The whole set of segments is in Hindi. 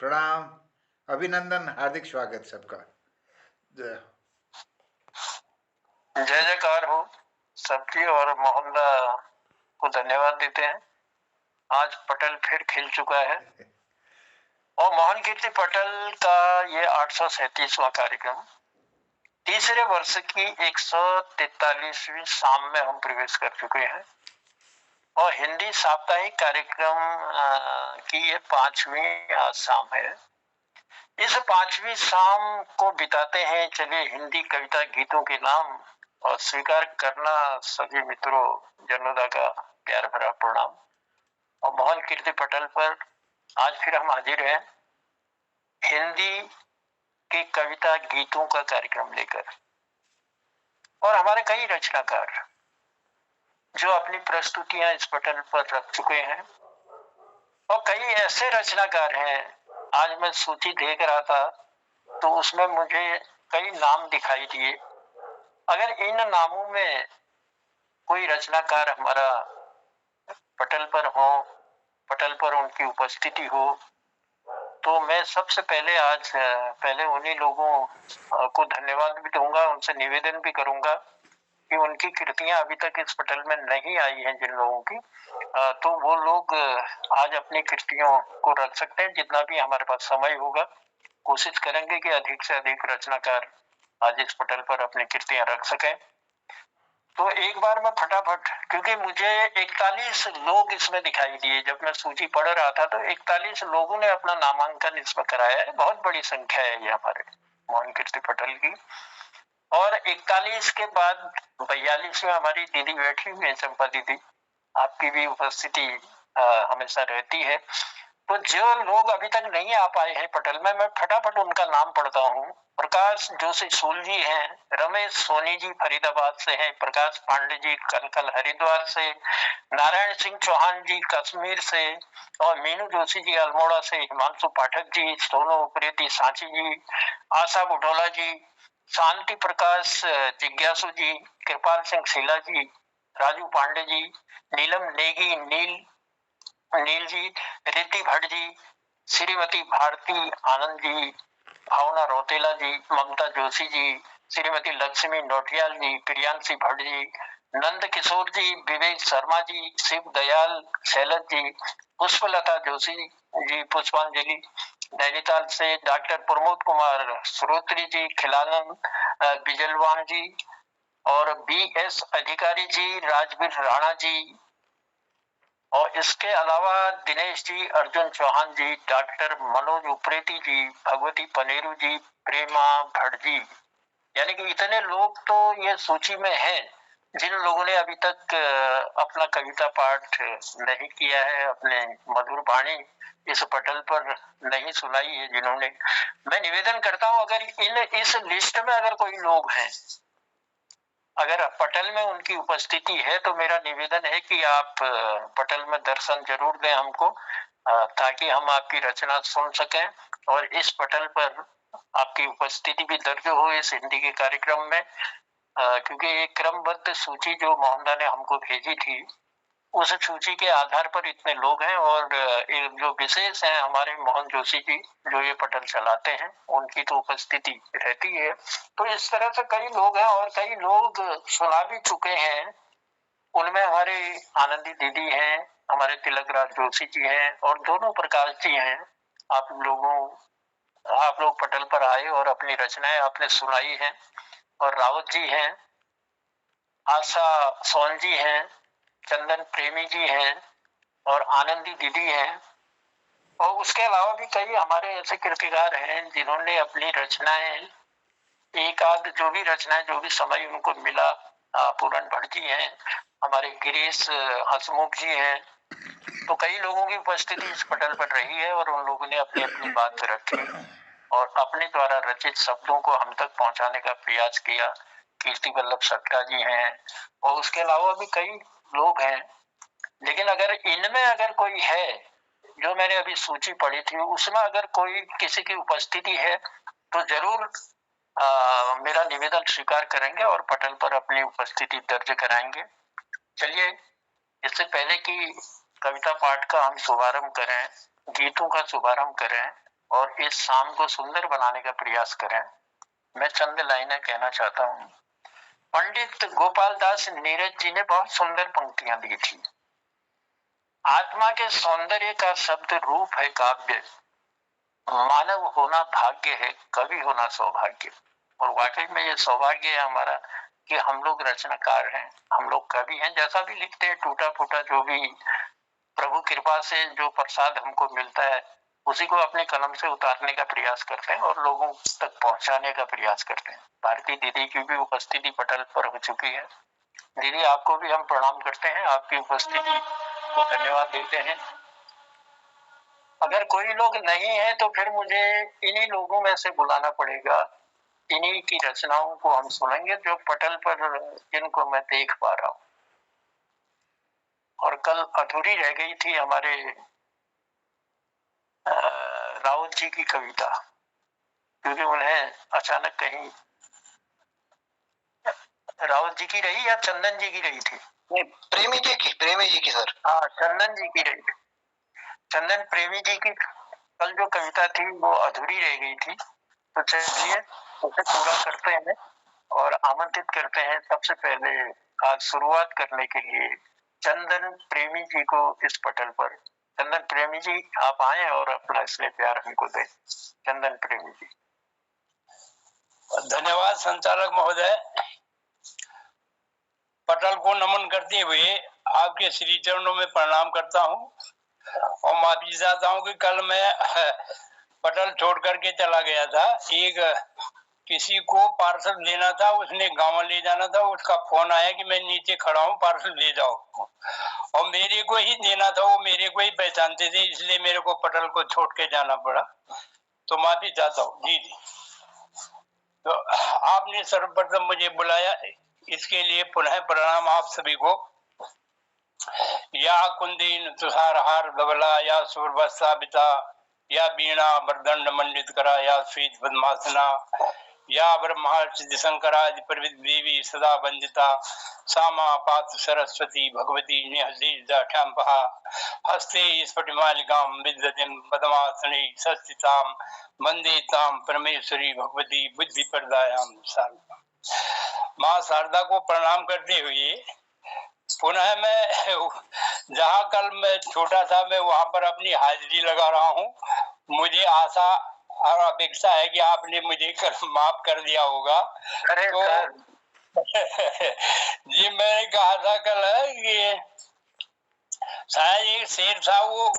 प्रणाम। अभिनंदन, हार्दिक स्वागत सबका। जय। जय जयकार हो सबकी और मोहल्ला को धन्यवाद देते हैं। आज पटल फिर खिल चुका है और मोहन कीर्ति पटल का ये 837वां कार्यक्रम, तीसरे वर्ष की 143वीं शाम में हम प्रवेश कर चुके हैं और हिंदी साप्ताहिक कार्यक्रम की ये 5वीं आज शाम है। इस 5वीं शाम को बिताते हैं चलिए हिंदी कविता गीतों के नाम, और स्वीकार करना सभी मित्रों जनोदा का प्यार भरा प्रणाम। और मोहन कीर्ति पटल पर आज फिर हम हाजिर हैं हिंदी के कविता गीतों का कार्यक्रम लेकर, और हमारे कई रचनाकार जो अपनी प्रस्तुतियां इस पटल पर रख चुके हैं, और कई ऐसे रचनाकार हैं। आज मैं सूची देख रहा था तो उसमें मुझे कई नाम दिखाई दिए। अगर इन नामों में कोई रचनाकार हमारा पटल पर हो, पटल पर उनकी उपस्थिति हो, तो मैं सबसे पहले आज पहले उन्हीं लोगों को धन्यवाद भी दूंगा, उनसे निवेदन भी करूंगा कि उनकी कृतियां अभी तक इस पटल में नहीं आई हैं जिन लोगों की, तो वो लोग आज अपनी कृतियों को रख सकते हैं। जितना भी हमारे पास समय होगा कोशिश करेंगे कि अधिक से अधिक रचनाकार आज इस पटल पर अपनी कृतियां रख सकें। तो एक बार मैं फटाफट, क्योंकि मुझे 41 लोग इसमें दिखाई दिए जब मैं सूची पढ़ रहा था, तो 41 लोगों ने अपना नामांकन इसमें कराया है। बहुत बड़ी संख्या है ये हमारे मोहन कीर्ति पटल की। और 41 के बाद 42 में हमारी दीदी बैठी हुई है, चंपा दीदी, आपकी भी उपस्थिति हमेशा रहती है। तो जो लोग अभी तक नहीं आ पाए हैं पटल में, मैं फटाफट उनका नाम पढ़ता हूँ। प्रकाश जोशी सूल जी हैं, रमेश सोनी जी फरीदाबाद से हैं, प्रकाश पांडे जी कलकल हरिद्वार से, नारायण सिंह चौहान जी कश्मीर से, और मीनू जोशी जी अल्मोड़ा से, हिमांशु पाठक जी, सोनू उप्रेती सांची जी, आशा बुढोला जी, शांति प्रकाश जिज्ञासु जी, कृपाल सिंह शीला जी, राजू पांडे जी, नीलम नेगी नील जी, रिद्धि भट्ट जी, श्रीमती भारती आनंद जी, भावना रौतेला जी, ममता जोशी जी, श्रीमती लक्ष्मी नोटियाल जी, प्रियांशी भट्ट जी, नंद किशोर जी, विवेक शर्मा जी, शिव दयाल शैलज जी, पुष्पलता जोशी जी, पुष्पांजलि नैनीताल से, डॉक्टर प्रमोद कुमार श्रोत्री जी, खिलानंद बिजलवान जी, और बी.एस. अधिकारी जी, राजवीर राणा जी, और इसके अलावा दिनेश जी, अर्जुन चौहान जी, डॉक्टर मनोज उप्रेती जी, भगवती पनेरू जी, प्रेमा भट्ट जी। यानी कि इतने लोग तो ये सूची में हैं जिन लोगों ने अभी तक अपना कविता पाठ नहीं किया है, अपने मधुर वाणी इस पटल पर नहीं सुनाई है जिन्होंने। मैं निवेदन करता हूं अगर इस लिस्ट में अगर कोई लोग हैं, अगर पटल में उनकी उपस्थिति है, तो मेरा निवेदन है कि आप पटल में दर्शन जरूर दें हमको, ताकि हम आपकी रचना सुन सकें और इस पटल पर आपकी उपस्थिति भी दर्ज हो इस हिंदी के कार्यक्रम में। क्योंकि एक क्रमबद्ध सूची जो मोहनदा ने हमको भेजी थी, उस सूची के आधार पर इतने लोग हैं, और जो विशेष हैं हमारे मोहन जोशी जी जो ये पटल चलाते हैं, उनकी तो उपस्थिति रहती है। तो इस तरह से कई लोग हैं और कई लोग सुना भी चुके हैं। उनमें हमारे आनंदी दीदी हैं, हमारे तिलक राज जोशी जी हैं, और दोनों प्रकाश जी हैं। आप लोग पटल पर आए और अपनी रचनाएं आपने सुनाई हैं। और रावत जी हैं, आशा सोन जी हैं, चंदन प्रेमी जी हैं, और आनंदी दीदी हैं। और उसके अलावा भी कई हमारे ऐसे कृतिकार हैं जिन्होंने अपनी रचनाएं, एक आध जो भी रचनाएं, जो भी समय उनको मिला, पूरन भट्ट जी हैं, हमारे गिरीश हसमुख जी हैं। तो कई लोगों की उपस्थिति इस पटल पर रही है और उन लोगों ने अपनी अपनी बात रखी और अपने द्वारा रचित शब्दों को हम तक पहुंचाने का प्रयास किया। कीर्ति वल्लभ सट्टा जी हैं, और उसके अलावा भी कई लोग हैं। लेकिन अगर इनमें अगर कोई है, जो मैंने अभी सूची पढ़ी थी उसमें अगर कोई किसी की उपस्थिति है, तो जरूर मेरा निवेदन स्वीकार करेंगे और पटल पर अपनी उपस्थिति दर्ज कराएंगे। चलिए, इससे पहले कि कविता पाठ का हम शुभारंभ करें, गीतों का शुभारंभ करें, और इस शाम को सुंदर बनाने का प्रयास करें। मैं चंद लाइनें कहना चाहता हूँ। पंडित गोपाल दास नीरज जी ने बहुत सुंदर पंक्तियां दी थी। आत्मा के सौंदर्य का शब्द रूप है काव्य, मानव होना भाग्य है, कवि होना सौभाग्य। और वाकई में ये सौभाग्य है हमारा कि हम लोग रचनाकार हैं, हम लोग कवि हैं। जैसा भी लिखते हैं, टूटा फूटा जो भी प्रभु कृपा से जो प्रसाद हमको मिलता है, उसी को अपने कलम से उतारने का प्रयास करते हैं और लोगों तक पहुंचाने का प्रयास करते हैं। भारती दीदी की भी उपस्थिति पटल पर हो चुकी है। दीदी, आपको भी हम प्रणाम करते हैं, आपकी उपस्थिति को धन्यवाद देते हैं। अगर कोई लोग नहीं है तो फिर मुझे इन्हीं लोगों में से बुलाना पड़ेगा। इन्हीं की रचनाओं को हम सुनेंगे जो पटल पर जिनको मैं देख पा रहा हूँ। और कल अधूरी रह गई थी हमारे राउत जी की कविता, क्योंकि उन्हें अचानक कहीं राउत जी की रही या चंदन जी की रही थी? नहीं, प्रेमी जी की सर। हाँ, चंदन जी की रही थी। चंदन प्रेमी जी की कल जो कविता थी वो अधूरी रह गई थी। तो चलिए उसे पूरा करते हैं और आमंत्रित करते हैं सबसे पहले आज शुरुआत करने के लिए चंदन प्रेमी जी को इस पटल पर। चंदन प्रेमी जी, आप आए और अपना इसलिए प्यार हमको दें। चंदन प्रेमी जी। धन्यवाद संचालक महोदय। पटल को नमन करते हुए आपके श्री चरणों में प्रणाम करता हूँ और माफी चाहता हूँ कि कल मैं पटल छोड़ करके चला गया था। एक किसी को पार्सल देना था, उसने गांव ले जाना था, उसका फोन आया कि मैं नीचे खड़ा हूँ, पार्सल ले जाओ। और मेरे को ही देना था, वो मेरे को ही पहचानते थे, इसलिए मेरे को पटल को छोड़ के जाना पड़ा। तो माफी चाहता हूँ। जी जी। तो आपने सर्वप्रथम मुझे बुलाया, इसके लिए पुनः प्रणाम आप सभी को। या कुंदीन तुषारहार धवला, या सुरवत्सा बिता, या बीणा वरदंड मंडित करा, या स्वीत पद्मासना, या ब्रह्मार्चित शंकरादि प्रविद देवी सदा वंदिता, सामा पात सरस्वती भगवती निहसीजाठ्याम पहा, हस्ते स्फटिमालिकां विद्यतिं पद्मासने संस्थितां, वंदे तां परमेश्वरी भगवती बुद्धि प्रदायां शारदा। माँ शारदा को प्रणाम करते हुए पुनः मैं जहाँ कल मैं छोटा था, मैं वहाँ पर अपनी हाजिरी लगा रहा हूँ। मुझे आशा और अपेक्षा है कि आपने मुझे कल माफ कर दिया होगा। तो जी, मैंने कहा था कल कि शायद एक शेर था, वो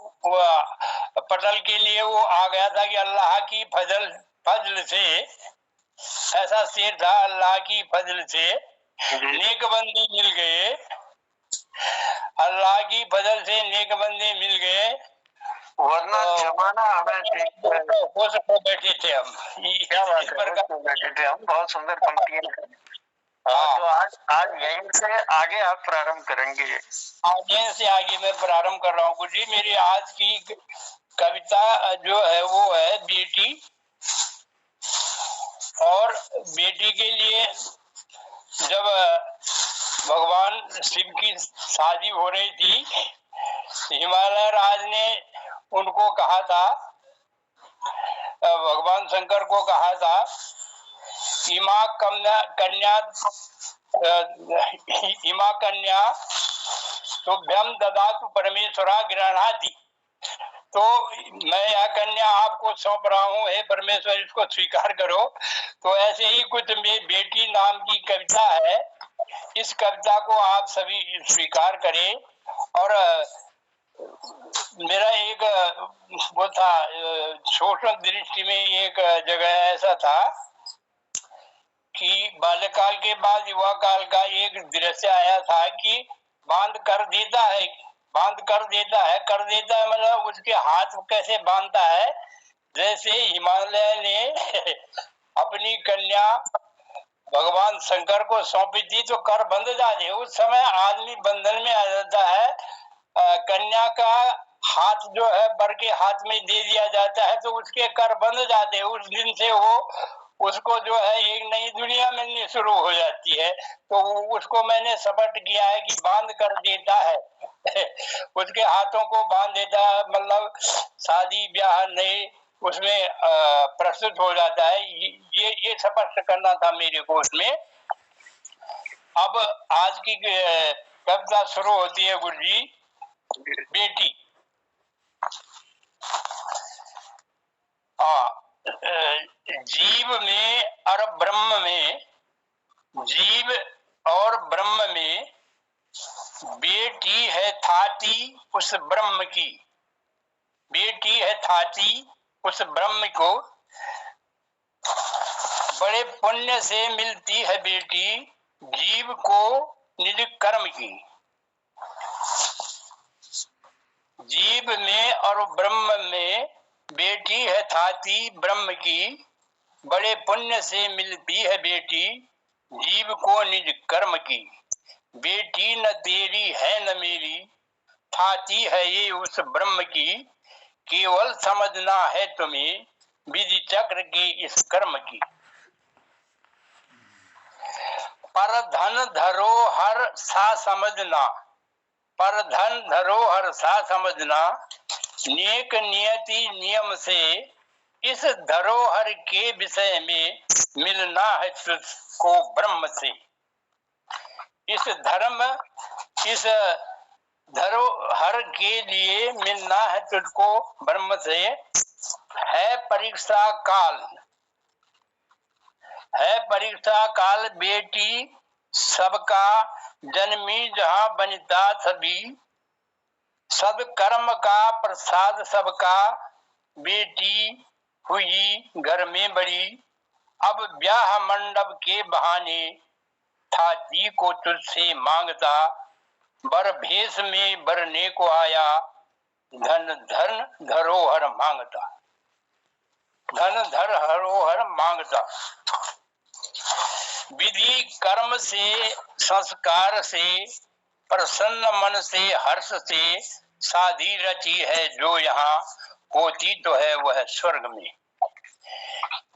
पटल के लिए वो आ गया था कि अल्लाह की फजल से, ऐसा शेर था, अल्लाह की फजल से नेक बंदे मिल गए, अल्लाह की फजल से नेक बंदे मिल गए, वरना जमाना हमें हो बैठे थे हम। क्या बात है, बैठे थे हम। बहुत सुंदर पंक्तियां हैं। तो आज यहीं से आगे आप प्रारंभ करेंगे? आगे से आगे मैं प्रारंभ कर रहा हूँ गुरुजी। मेरी आज की कविता जो है वो है बेटी। और बेटी के लिए जब भगवान शिव की शादी हो रही थी, हिमालय राज ने उनको कहा था, भगवान शंकर को कहा था, इमा कन्या तुभ्यम ददातु परमेश्वरा गृह्णाति। तो मैं यह कन्या आपको सौंप रहा हूँ, हे परमेश्वर, इसको स्वीकार करो। तो ऐसे ही कुछ बेटी नाम की कविता है, इस कविता को आप सभी स्वीकार करें। और मेरा एक वो था, सोशल दृष्टि में एक जगह ऐसा था कि बाल्यकाल के बाद युवा काल का एक दृश्य आया था कि बांध कर देता है मतलब उसके हाथ उसके बांधता है। जैसे हिमालय ने अपनी कन्या भगवान शंकर को सौंपी थी तो कर बंध जाते, उस समय आदमी बंधन में आ जाता है। कन्या का हाथ जो है वर के हाथ में दे दिया जाता है तो उसके कर बंध जाते हैं। उस दिन से वो उसको जो है एक नई दुनिया मिलनी शुरू हो जाती है। तो उसको मैंने शपथ किया है कि बांध कर देता है उसके हाथों को बांध देता है, मतलब शादी ब्याह नए उसमें प्रस्तुत हो जाता है। ये स्पष्ट करना था मेरे को उसमें। अब आज की कविता शुरू होती है गुरु जी। बेटी, जीव में और ब्रह्म में, जीव और ब्रह्म में बेटी है थाती उस ब्रह्म की। बेटी है थाती उस ब्रह्म को, बड़े पुण्य से मिलती है बेटी जीव को निज कर्म की। जीव में और ब्रह्म में बेटी है थाती ब्रह्म की, बड़े पुण्य से मिलती है बेटी जीव को निज कर्म की। बेटी न तेरी है न मेरी, थाती है ये उस ब्रह्म की, केवल समझना है तुम्हें विधि चक्र की इस कर्म की। पर धन धरोहर सा समझना, पर धन धरोहर सा समझना, नेक नियति नियम से इस धरोहर के विषय में मिलना है तुझको ब्रह्म से। इस धर्म, इस धरोहर के लिए मिलना है तुझको ब्रह्म से। है परीक्षा काल, है परीक्षा काल बेटी सबका जन्मी जहां बनता सभी, सब कर्म का प्रसाद सबका बेटी हुई घर में बड़ी। अब ब्याह मंडप के बहाने थाती को तुझसे मांगता, बर भेष में बरने को आया धन धन धरोहर मांगता। धन धर हरोहर मांगता। विधि कर्म से संस्कार से प्रसन्न मन से हर्ष से शादी रची है जो यहाँ होती तो है वह स्वर्ग में।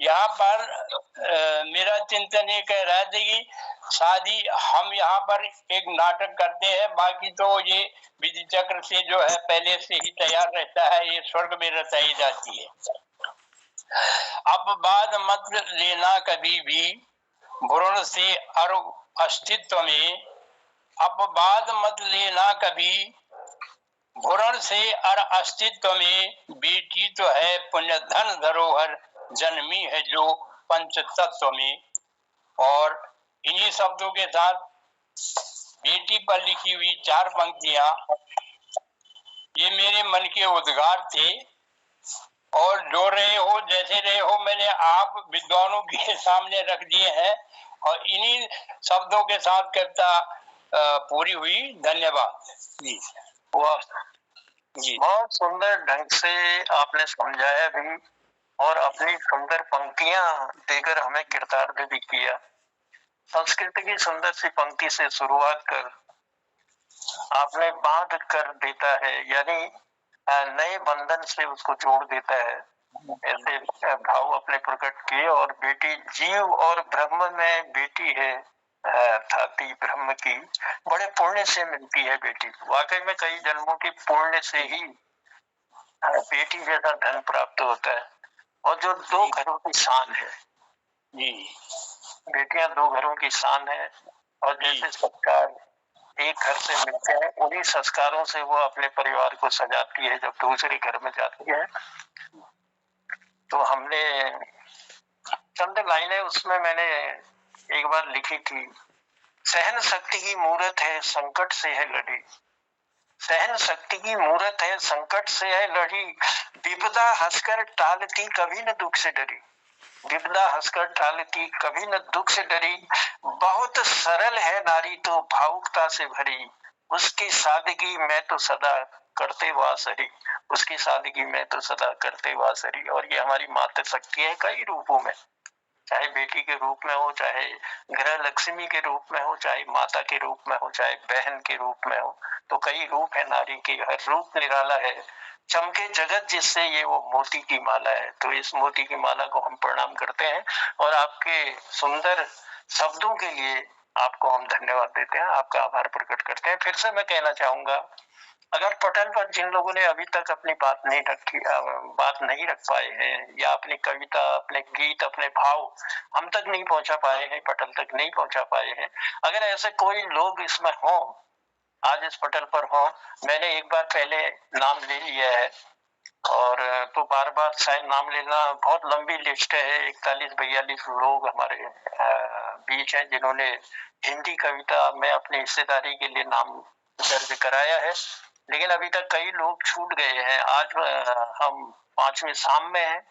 यहाँ पर मेरा चिंतन ये कह रहा था कि शादी हम यहाँ पर एक नाटक करते हैं, बाकी तो ये विधि चक्र से जो है पहले से ही तैयार रहता है, ये स्वर्ग में रचाई जाती है। अब बाद मत लेना कभी भी भ्रूण से और अस्तित्व में, अब बाद मत लेना कभी भ्रूण से और अस्तित्व में, बेटी तो है पुण्य धन धरोहर जन्मी है जो पंच तत्व में। और इन्हीं शब्दों के साथ बेटी पर लिखी हुई 4 पंक्तियां ये मेरे मन के उद्गार थे। और जो रहे हो जैसे रहे हो मैंने आप विद्वानों के सामने रख दिए हैं, और इन्हीं शब्दों के साथ कविता पूरी हुई। धन्यवाद जी। वाह जी, बहुत सुंदर ढंग से आपने समझाया भी और अपनी सुंदर पंक्तियां देकर हमें कृतार्थ भी किया। संस्कृत की सुंदर सी पंक्ति से शुरुआत कर आपने बांध कर देता है, यानी नए बंधन से उसको जोड़ देता है, ऐसे भाव अपने प्रकट किए। और बेटी जीव और ब्रह्म में बेटी है थाती ब्रह्म की, बड़े पुण्य से मिलती है बेटी। वाकई में कई जन्मों के पुण्य से ही बेटी जैसा धन प्राप्त होता है। और जो 2 घरों की शान है जी, बेटियां 2 घरों की शान है। और जैसे संस्कार एक घर से मिलते हैं, उन्हीं संस्कारों से वो अपने परिवार को सजाती है जब दूसरे घर में जाती है। तो हमने चंद लाइनें उसमें मैंने एक बार लिखी थी। सहन शक्ति की मूरत है संकट से है लड़ी, सहन शक्ति की मूरत है संकट से है लड़ी, विपदा हंसकर टालती कभी न दुख से डरी, विपदा हंसकर टालती कभी न दुख से डरी, बहुत सरल है नारी तो भावुकता से भरी, उसकी सादगी मैं तो सदा करते वासरी, उसकी सादगी में तो सदा करते वासरी। और ये हमारी मातृ शक्ति है कई रूपों में, चाहे बेटी के रूप में हो, चाहे गृह लक्ष्मी के रूप में हो, चाहे माता के रूप में हो, चाहे बहन के रूप में हो। तो कई रूप है नारी के, हर रूप निराला है, चमके जगत जिससे ये वो मोती की माला है। तो इस मोती की माला को हम प्रणाम करते हैं और आपके सुंदर शब्दों के लिए आपको हम धन्यवाद देते हैं, आपका आभार प्रकट करते हैं। फिर से मैं कहना चाहूंगा अगर पटल पर जिन लोगों ने अभी तक अपनी बात नहीं रखी, बात नहीं रख पाए हैं, या अपनी कविता, अपने गीत, अपने भाव हम तक नहीं पहुंचा पाए हैं, पटल तक नहीं पहुंचा पाए हैं, अगर ऐसे कोई लोग इसमें हो, आज इस पटल पर हो, मैंने एक बार पहले नाम ले लिया है और तो बार बार शायद नाम लेना, बहुत लंबी लिस्ट है, 41-42 लोग हमारे बीच हैं जिन्होंने हिंदी कविता में अपनी हिस्सेदारी के लिए नाम दर्ज कराया है, लेकिन अभी तक कई लोग छूट गए हैं। आज हम 5वें शाम में हैं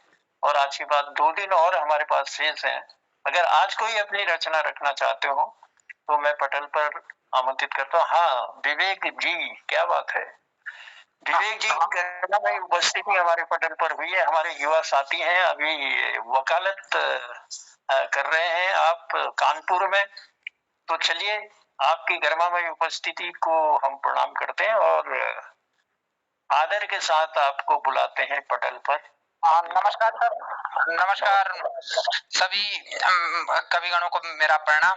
और आज के बाद 2 दिन और हमारे पास शेष हैं। अगर आज कोई अपनी रचना रखना चाहते हो तो मैं पटल पर आमंत्रित करता हूँ। हाँ विवेक जी, क्या बात है, विवेक जी की घटना में उपस्थिति हमारे पटल पर हुई है। हमारे युवा साथी हैं, अभी वकालत कर रहे हैं आप कानपुर में, तो चलिए आपकी गर्मामय उपस्थिति को हम प्रणाम करते हैं और आदर के साथ आपको बुलाते हैं पटल पर। नमस्कार सर, नमस्कार सभी कविगणों को मेरा प्रणाम।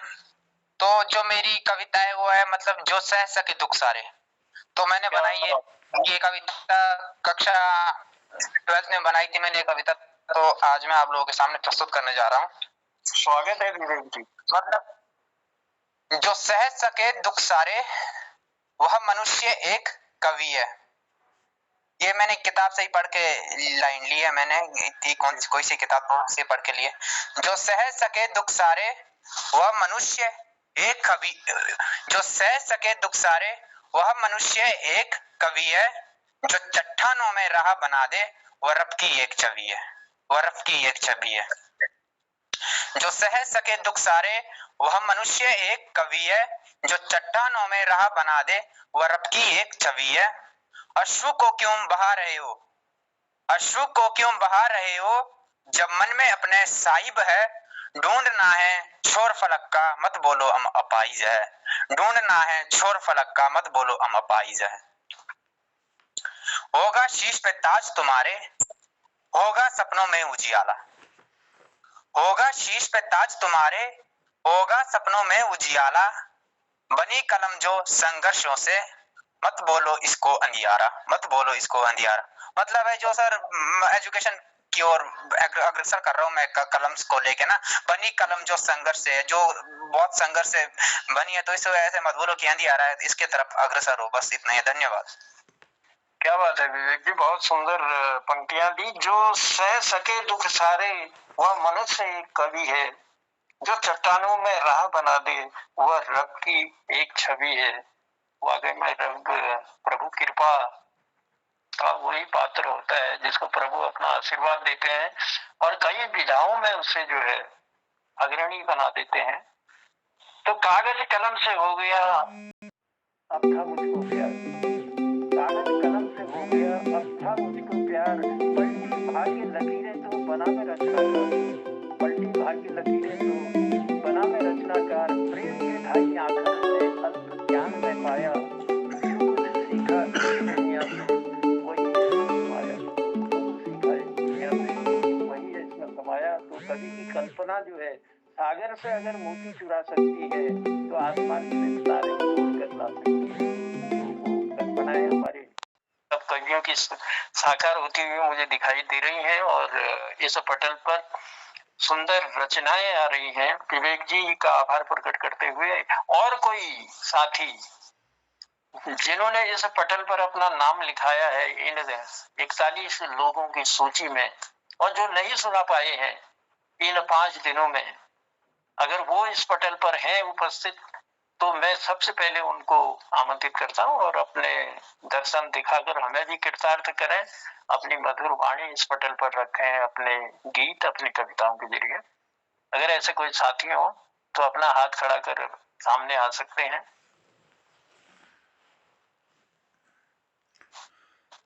तो जो मेरी कविता है वो है मतलब जो सह सके दुख सारे, तो मैंने बनाई है ये कविता, कक्षा 12th में बनाई थी मैंने ये कविता, तो आज मैं आप लोगों के सामने प्रस्तुत करने जा रहा हूँ। स्वागत है विवेक जी। मतलब जो सह सके दुख सारे वह मनुष्य एक कवि है। ये मैंने किताब से ही पढ़ के लाइन ली है, मैंने कोई सी किताब से पढ़ के लिए। जो सह सके दुख सारे वह मनुष्य एक कवि, जो सह सके दुख सारे वह मनुष्य एक कवि है, जो चट्टानों में राह बना दे वह रब की एक छवि है, वह रब की एक छवि है। जो सह सके दुख सारे वह मनुष्य एक कवि है, जो चट्टानों में राह बना दे वह रब की एक छवि है। अश्रु को क्यों बहा रहे हो, अश्रु को क्यों बहा रहे हो, जब मन में अपने साहिब है, ढूंढना है छोर फलक का मत बोलो हम अपाइज है, ढूंढना है छोर फलक का मत बोलो हम अपाइज है। होगा शीश पे ताज तुम्हारे, होगा सपनों में उजियाला, होगा शीश पे ताज तुम्हारे, होगा सपनों में उजियाला, बनी कलम जो संघर्षों से मत बोलो इसको अंधियारा, मत बोलो इसको अंधियारा। मतलब है जो सर एजुकेशन की ओर अग्रसर कर रहा हूँ मैं कलम को लेके ना, बनी कलम जो संघर्ष से है, जो बहुत संघर्ष से बनी है, तो इस वजह से मत बोलो कि अंधियारा है, इसके तरफ अग्रसर हो, बस इतना ही। धन्यवाद। क्या बात है विवेक जी, बहुत सुंदर पंक्तियां दी। जो सह सके दुख सारे वह मनुष्य एक कवि है, जो चट्टानों में राह बना दे वह रब की एक छवि है। वाकई में रब, प्रभु कृपा का वही पात्र होता है जिसको प्रभु अपना आशीर्वाद देते हैं और कई विधाओं में उसे जो है अग्रणी बना देते हैं। तो कागज कलम से हो गया अब था मुझको प्यार, कागज कलम से हो गया अब था मुझको प्यार, पलटी भाग्य लकीरें तो बना में रचनाकार, पलटी भाग्य लकीरें तो बना में रचनाकार, प्रेम के ढाई आंखों से अल्प ज्ञान में पाया, जो कुछ सीखा दुनिया से वही इसमें कमाया, जो कुछ सीखा दुनिया से वही है इसमें कमाया। तो कवि की कल्पना जो है सागर से अगर मोती चुरा सकती है तो आसमान से तारे तोड़कर ला सकती है। कल्पनाएं हमारी सब कवियों की साकार होती हुई मुझे दिखाई दे रही हैं और इस पटल पर सुंदर रचनाएं आ रही हैं। विवेक जी का आभार प्रकट करते हुए और कोई साथी जिन्होंने इस पटल पर अपना नाम लिखाया है इन 41 लोगों की सूची में, और जो नहीं सुना पाए हैं इन 5 दिनों में, अगर वो इस पटल पर हैं उपस्थित, तो मैं सबसे पहले उनको आमंत्रित करता हूं और अपने दर्शन दिखाकर हमें भी कृतार्थ करें, अपनी मधुर वाणी इस पटल पर रखें, अपने गीत, अपनी कविताओं के जरिए। अगर ऐसे कोई साथी हो तो अपना हाथ खड़ा कर सामने आ सकते हैं।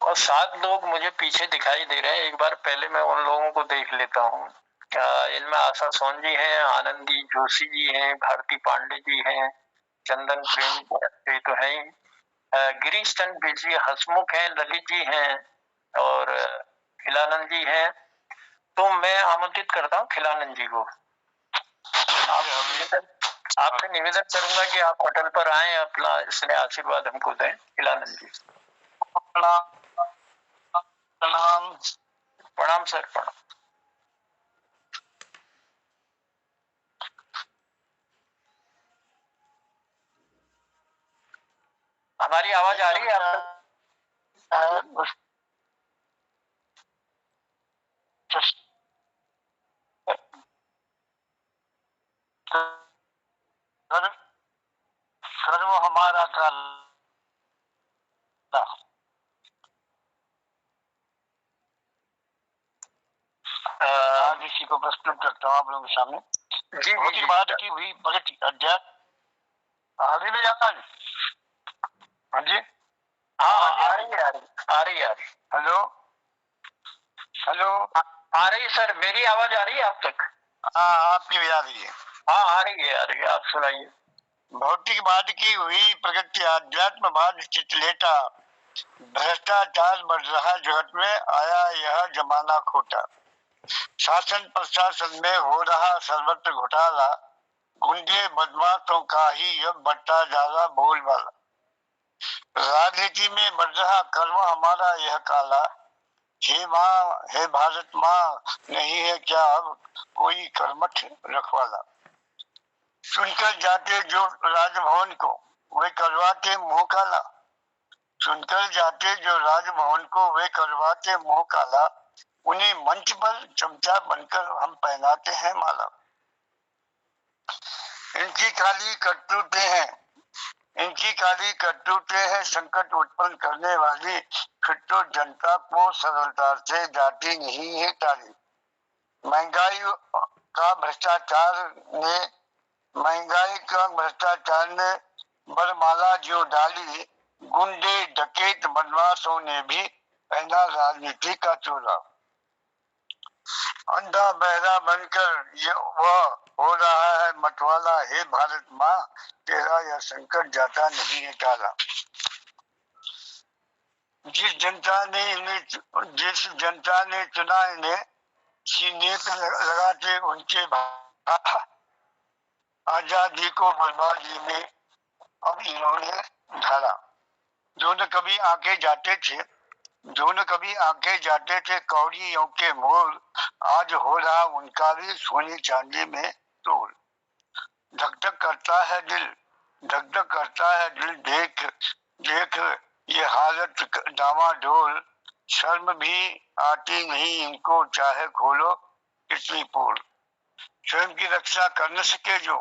और 7 लोग मुझे पीछे दिखाई दे रहे हैं, एक बार पहले मैं उन लोगों को देख लेता हूँ। इनमें आशा सोन जी हैं, आनंदी जोशी जी हैं, भारती पांडे जी हैं, चंदन प्रेम तो है ही, गिरीश चंद बिजली हसमुख हैं, ललित जी हैं और खिलानंद जी हैं। तो मैं आमंत्रित करता हूँ खिलानंद जी को। आपसे निवेदन करूंगा कि आप पटल पर आए, अपना स्नेह आशीर्वाद हमको दें। खिलानंद जी। प्रणाम। प्रणाम सर, प्रणाम। हमारी आवाज आ रही है आपको? सर्व हमारा था आज इसी को प्रस्तुत करता हूँ आप लोगों के सामने। जी जी बात की हुई भगत अध्यात्म आगे में जाता है। हाँ जी, हाँ, आ रही है, आ रही है। हेलो हेलो, आ रही है सर, मेरी आवाज आ रही है आप तक? हाँ आपकी भी आ रही है। हाँ, आ रही है, आ रही है, आप सुनाइए। भौतिकवाद की हुई प्रगति अध्यात्मवाद चित लेटा, भ्रष्टाचार बढ़ रहा जगत में, आया यह जमाना खोटा। शासन प्रशासन में हो रहा सर्वत्र घोटाला, गुंडे बदमाशों का ही अब बढ़ता जा रहा बोलबाला। राजनीति में बढ़ रहा कर्म हमारा यह काला, हे माँ हे भारत माँ, नहीं है क्या अब कोई कर्मठ रखवाला। सुनकर जाते जो राजभवन को, वे करवाते मुंह काला। सुनकर जाते जो राजभवन को, वे करवाते मुंह काला। उन्हें मंच पर चमचा बनकर हम पहनाते हैं माला। इनकी काली करतूतें हैं, इनकी काली करतूतें हैं संकट उत्पन्न करने वाली, फिर तो जनता को सरलता से जाती नहीं है टाली। महंगाई का भ्रष्टाचार ने बरमाला जो डाली, गुंडे डकैत बदमाशों ने भी पहना राजनीति का चोला। अंधा बहरा बनकर ये वह हो रहा है मतवाला, हे भारत माँ तेरा यह संकट जाता नहीं है टाला। जिस जनता ने चुना इन्हें, सीने पे लगाते उनके आजादी को बर्बादी में अब इन्होंने ढाला। जो न कभी आके जाते थे, जो न कभी आके जाते थे कौड़ियों के मोल, आज हो रहा उनका भी सोने चांदी में तोल। धक धक करता है दिल, धक धक करता है दिल, देख देख ये हालत डामाडोल। शर्म भी आती नहीं इनको, चाहे खोलो कितनी पोल। स्वयं की रक्षा कर न सके जो,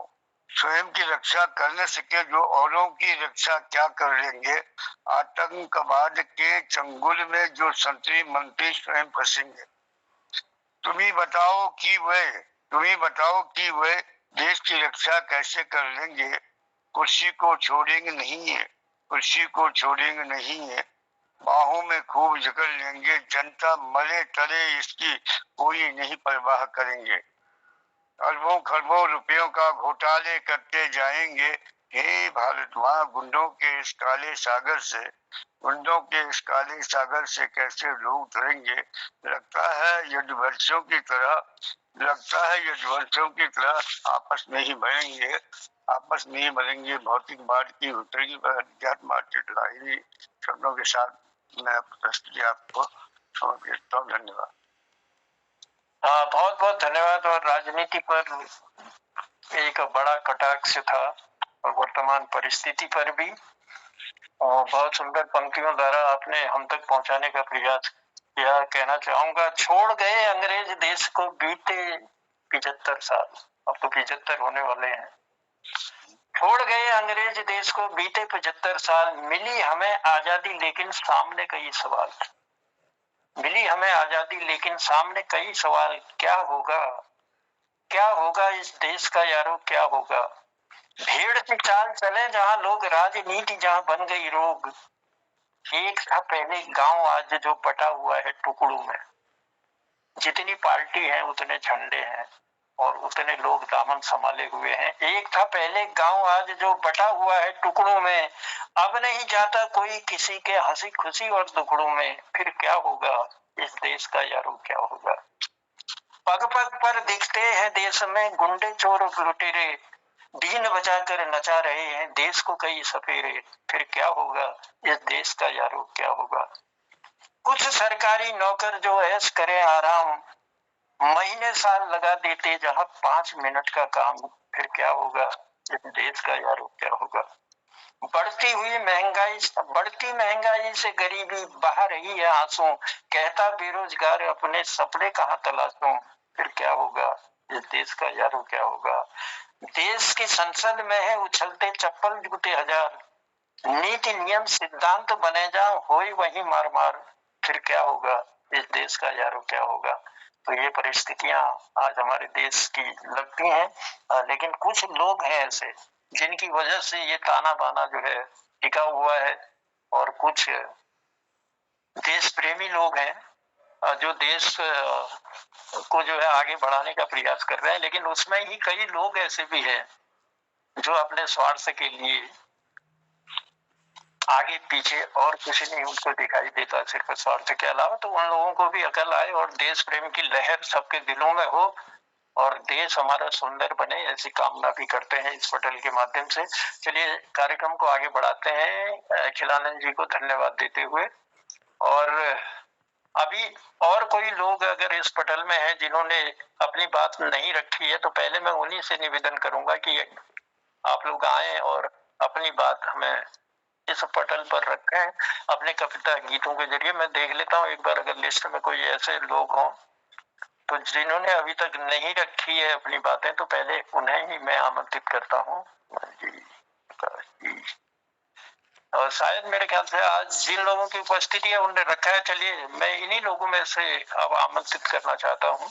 स्वयं की रक्षा कर न सके जो, औरों की रक्षा क्या कर लेंगे। आतंकवाद के चंगुल में जो संतरी मंत्री स्वयं फंसेंगे। तुम्ही बताओ कि वे देश की रक्षा कैसे कर लेंगे। कुर्सी को छोड़ेंगे नहीं है, कुर्सी को छोड़ेंगे नहीं है, बाहों में खूब जकड़ लेंगे। जनता मरे तरे इसकी कोई नहीं परवाह करेंगे। अरबों खरबों रुपयों का घोटाले करते जाएंगे। हे भारत माँ गुंडों के इस काले सागर से, गुंडों के इस काले सागर से कैसे लोग उतरेंगे। लगता है यदुवंशियों की तरह आपस में ही बढ़ेंगे, आपस में ही बढ़ेंगे। भौतिकवाद की उतरेगी अध्यात्मवाद लड़ाई शब्दों के साथ मैं प्रस्तुति आपको समर्पित करता हूँ। धन्यवाद। हाँ, बहुत बहुत धन्यवाद। और राजनीति पर एक बड़ा कटाक्ष था और वर्तमान परिस्थिति पर भी, और बहुत सुंदर पंक्तियों द्वारा आपने हम तक पहुंचाने का प्रयास किया। कहना चाहूंगा, छोड़ गए अंग्रेज देश को बीते 75 साल, अब तो 75 होने वाले हैं। छोड़ गए अंग्रेज देश को बीते 75 साल, मिली हमें आजादी लेकिन सामने कई सवाल। मिली हमें आजादी लेकिन सामने कई सवाल। क्या होगा, क्या होगा इस देश का यारो, क्या होगा। भीड़ की चाल चले जहां लोग, राजनीति जहां बन गई रोग। एक था पहले गांव, आज जो बटा हुआ है टुकड़ों में। जितनी पार्टी है उतने झंडे हैं और उतने लोग दामन संभाले हुए हैं। एक था पहले गांव, आज जो बटा हुआ है टुकड़ों में। अब नहीं जाता कोई किसी के हंसी खुशी और दुखड़ों में। फिर क्या होगा इस देश का यारो, क्या होगा। पग पग पर दिखते हैं देश में गुंडे चोर लुटेरे, दीन बजाकर नचा रहे हैं देश को कई सपेरे। फिर क्या होगा इस देश का यारो, क्या होगा। कुछ सरकारी नौकर जो ऐश करे आराम, महीने साल लगा देते जहाँ 5 मिनट का काम, फिर क्या होगा इस देश का यार, क्या होगा। बढ़ती महंगाई से गरीबी बहा रही है आंसू, कहता बेरोजगार अपने सपने कहाँ तलाशूं, फिर क्या होगा इस देश का यारो, क्या होगा। देश की संसद में है उछलते चप्पल जूते हजार, नीति नियम सिद्धांत बने जाओ होई वही मार मार, फिर क्या होगा इस देश का यारो, क्या होगा। तो ये परिस्थितियां आज हमारे देश की लगती हैं, लेकिन कुछ लोग हैं ऐसे जिनकी वजह से ये ताना बाना जो है टिका हुआ है, और कुछ देश प्रेमी लोग हैं जो देश को जो है आगे बढ़ाने का प्रयास कर रहे हैं, लेकिन उसमें ही कई लोग ऐसे भी हैं जो अपने स्वार्थ के लिए आगे पीछे और कुछ नहीं उनको दिखाई देता, सिर्फ स्वार्थ के अलावा। तो उन लोगों को भी अकल आए और देश प्रेम की लहर सबके दिलों में हो और देश हमारा सुंदर बने, ऐसी कामना भी करते हैं इस पटल के माध्यम से। चलिए कार्यक्रम को आगे बढ़ाते हैं, अखिलानंद जी को धन्यवाद देते हुए। और अभी और कोई लोग अगर इस पटल में है जिन्होंने अपनी बात नहीं रखी है, तो पहले मैं उन्हीं से निवेदन करूंगा कि आप लोग आए और अपनी बात हमें इस पटल पर रखें अपने कविता गीतों के जरिए। मैं देख लेता हूँ एक बार अगर लिस्ट में कोई ऐसे लोग हों तो जिन्होंने अभी तक नहीं रखी है अपनी बातें, तो पहले उन्हें ही मैं आमंत्रित करता हूँ। और शायद मेरे ख्याल से आज जिन लोगों की उपस्थिति है उन्होंने रखा है। चलिए मैं इन्हीं लोगों में से अब आमंत्रित करना चाहता हूँ,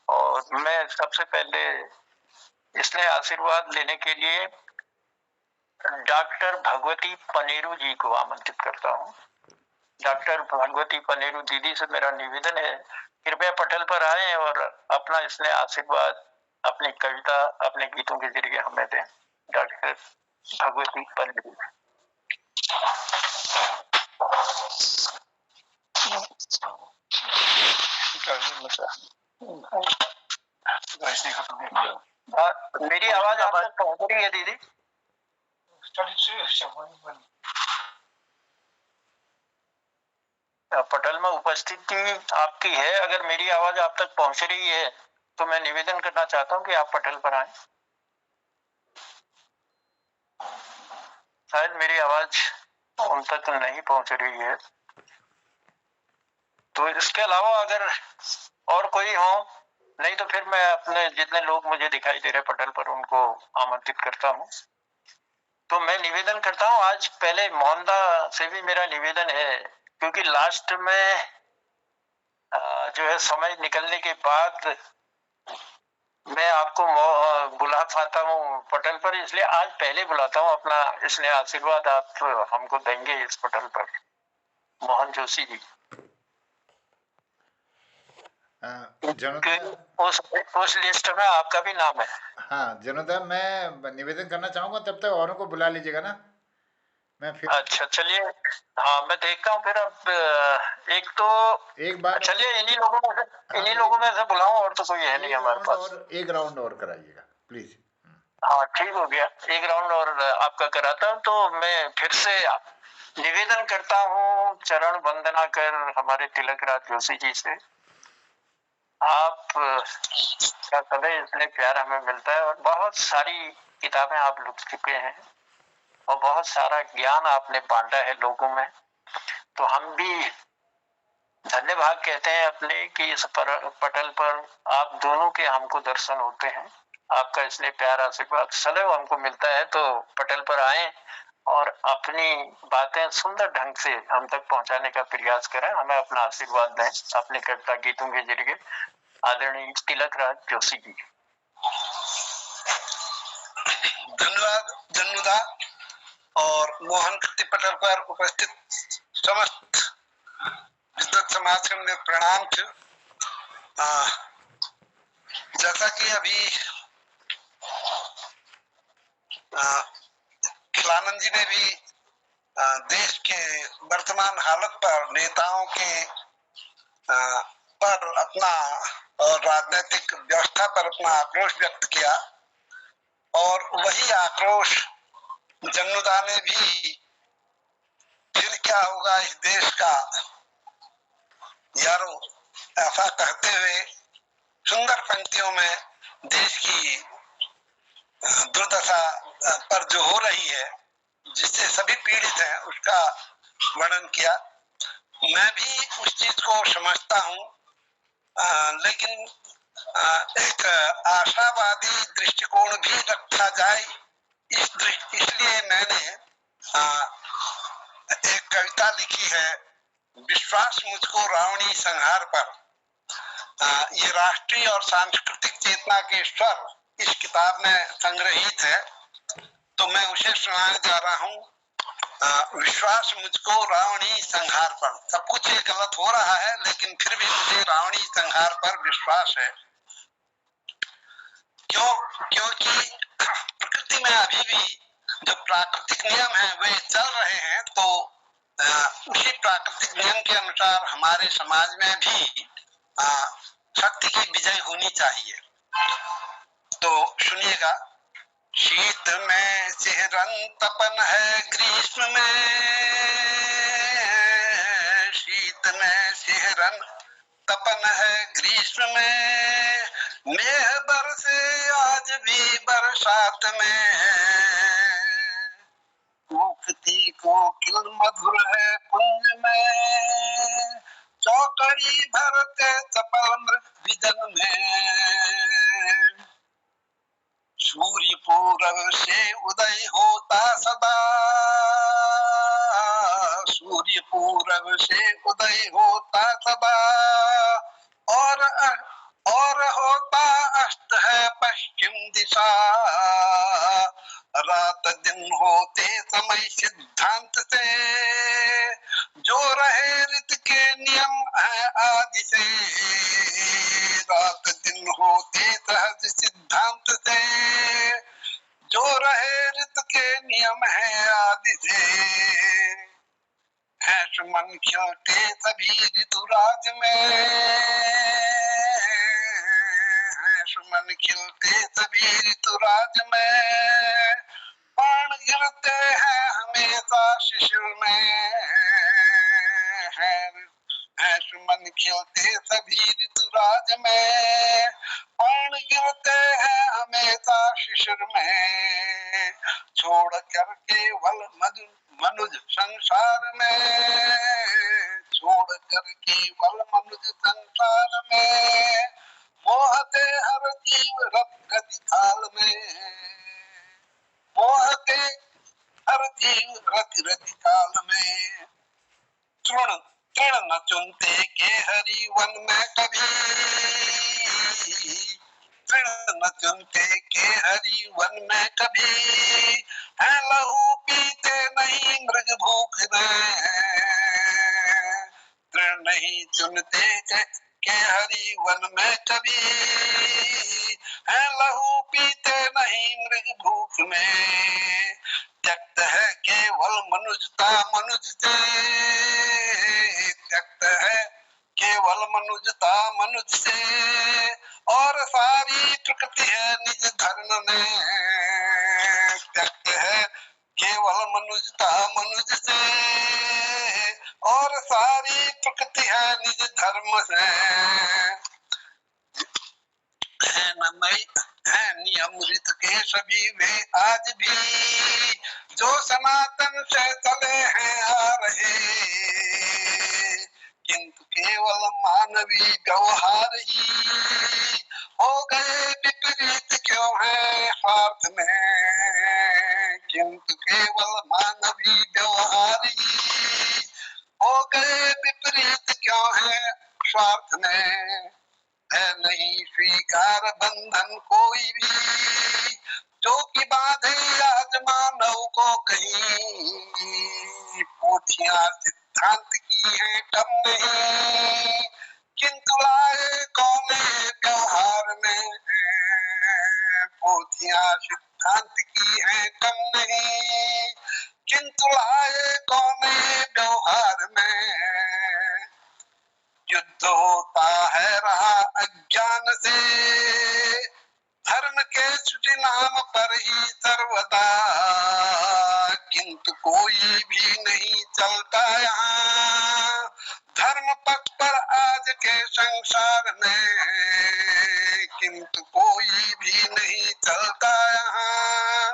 और मैं सबसे पहले इसने आशीर्वाद लेने के लिए डॉक्टर भगवती पनेरू जी को आमंत्रित करता हूँ। डॉक्टर भगवती पनेरू दीदी से मेरा निवेदन है, कृपया पटल पर आए और अपना इसने आशीर्वाद अपनी कविता अपने गीतों के जरिए हमें दें। डॉक्टर भगवती पनेरू। मेरी आवाज आप तक पहुंच रही है दीदी? पटल में उपस्थिति आपकी है, अगर मेरी आवाज आप तक पहुंच रही है तो मैं निवेदन करना चाहता हूं कि आप पटल पर आए। शायद मेरी आवाज उन तक नहीं पहुंच रही है, तो इसके अलावा अगर और कोई हो, नहीं तो फिर मैं अपने जितने लोग मुझे दिखाई दे रहे पटल पर उनको आमंत्रित करता हूं। तो मैं निवेदन करता हूं, आज पहले मोहनदा से भी मेरा निवेदन है, क्योंकि लास्ट में जो है समय निकलने के बाद मैं आपको बुला पाता हूँ पटल पर, इसलिए आज पहले बुलाता हूँ अपना इसने आशीर्वाद आप हमको देंगे इस पटल पर। मोहन जोशी जी उस लिस्ट में आपका भी नाम है। हाँ जनोदा, मैं निवेदन करना चाहूंगा, तब तक औरों को बुला लीजिएगा ना, मैं फिर। अच्छा चलिए, हाँ मैं देखता हूँ फिर। अब एक बार चलिए इन्हीं लोगों में से बुलाऊं, और तो कोई है नहीं हमारे पास। और एक राउंड और कराइएगा प्लीज। हाँ ठीक हो गया, एक राउंड और आपका कराता हूँ। तो मैं फिर से निवेदन करता हूँ चरण वंदना कर हमारे तिलक राज जोशी जी से, आप का सदैव इतने प्यार हमें मिलता है, और बहुत सारी किताबें आप लिख चुके हैं और बहुत सारा ज्ञान आपने बांटा है लोगों में। तो हम भी धन्यवाद कहते हैं अपने कि इस पटल पर आप दोनों के हमको दर्शन होते हैं। आपका इसलिए प्यार आशीर्वाद सदैव हमको मिलता है। तो पटल पर आए और अपनी बातें सुंदर ढंग से हम तक पहुंचाने का प्रयास करें, हमें अपना आशीर्वाद दें अपने कविता गीतों के जरिए। आदरणीय तिलक राज जोशी जी। धन्यवाद जन्मदा और मोहन कृति पटल पर उपस्थित समस्त विद्वत समाज के में प्रणाम थे। जैसा कि अभी खिलानंद जी ने भी देश के वर्तमान हालत पर नेताओं के पर अपना और राजनीतिक व्यवस्था पर अपना आक्रोश व्यक्त किया, और वही आक्रोश जन्मदा ने भी फिर क्या होगा इस देश का यारों, ऐसा कहते हुए सुंदर पंक्तियों में देश की दुर्दशा पर जो हो रही है, जिससे सभी पीड़ित हैं, उसका वर्णन किया। मैं भी उस चीज को समझता हूँ, लेकिन एक आशावादी दृष्टिकोण भी रखा जाए, इसलिए मैंने एक कविता लिखी है, विश्वास मुझको रावणी संहार पर। ये राष्ट्रीय और सांस्कृतिक चेतना के स्वर इस किताब में संग्रहित है, तो मैं उसे सुनाने जा रहा हूँ। विश्वास मुझको रावणी संहार पर। सब कुछ ये गलत हो रहा है, लेकिन फिर भी मुझे रावणी संहार पर विश्वास है। क्यों? क्योंकि प्रकृति में अभी भी जो प्राकृतिक नियम है वे चल रहे हैं, तो उसी प्राकृतिक नियम के अनुसार हमारे समाज में भी शक्ति की विजय होनी चाहिए। तो सुनिएगा। शीत में सिहरन तपन है ग्रीष्म में, शीत में सिहरन तपन है ग्रीष्म में, मेघ बरसे आज भी बरसात में, कूकती कोकिल मधुर है कुंज में, चौकड़ी भरते चपल मृग विजन में, सूर्य पूरब से उदय होता सदा, सूर्य पूरब से उदय होता सदा, और होता अस्त है पश्चिम दिशा, रात दिन होते समय सिद्धांत से, जो रहे ऋत के नियम है आदि से, रात दिन होते सहज सिद्धांत से, जो रहे ऋत के नियम है आदि से, है सुमन खिलते सभी ऋतुराज में, है सुमन खिलते सभी ऋतुराज में, बाण गिरते हैं हमेशा शिशिर में, है सुमन खिलते सभी ऋतुराज में, बाण गिरते हैं हमेशा शिशिर में, छोड़ कर केवल मनुज संसार में, छोड़ कर केवल मनुज संसार में, मोहते हर जीव रत गति काल में, मोहते हर जीव रति रति काल में, तृण तृण न चुनते के हरि वन में कभी, तृण न चुनते के हरि वन में कभी, है लहू पीते नहीं मृग भूख में, तृण नहीं चुनते के हरि वन में कभी, है लहू पीते नहीं मृग भूख में, त्यक्त है केवल मनुजता मनुज से, त्यक्त है केवल मनुजता मनुज से, और सारी प्रकृति है निज धर्म में, त्यक्त है केवल मनुजता मनुज से, और सारी प्रकृति है निज धर्म से, है नियम ऋत के सभी वे आज भी, जो सनातन से चले हैं आ रहे, किंतु केवल मानवीय व्यवहार ही हो गए विपरीत क्यों है स्वार्थ में, किंतु केवल मानवीय व्यवहार ही हो गए विपरीत क्यों है स्वार्थ में, है नहीं स्वीकार बंधन कोई भी, जो कि बांधे आज मानव को कहीं, पोथियां सिद्धांत की है कम नहीं, किंतु लाए कौन व्यवहार में, पोथियां सिद्धांत की है कम नहीं, किंतु लाए कौन व्यवहार में, युद्ध होता है रहा अज्ञान से, धर्म के छुटी नाम पर ही सर्वदा, किंतु कोई भी नहीं चलता यहाँ, धर्म पथ पर आज के संसार में किंतु कोई भी नहीं चलता यहाँ।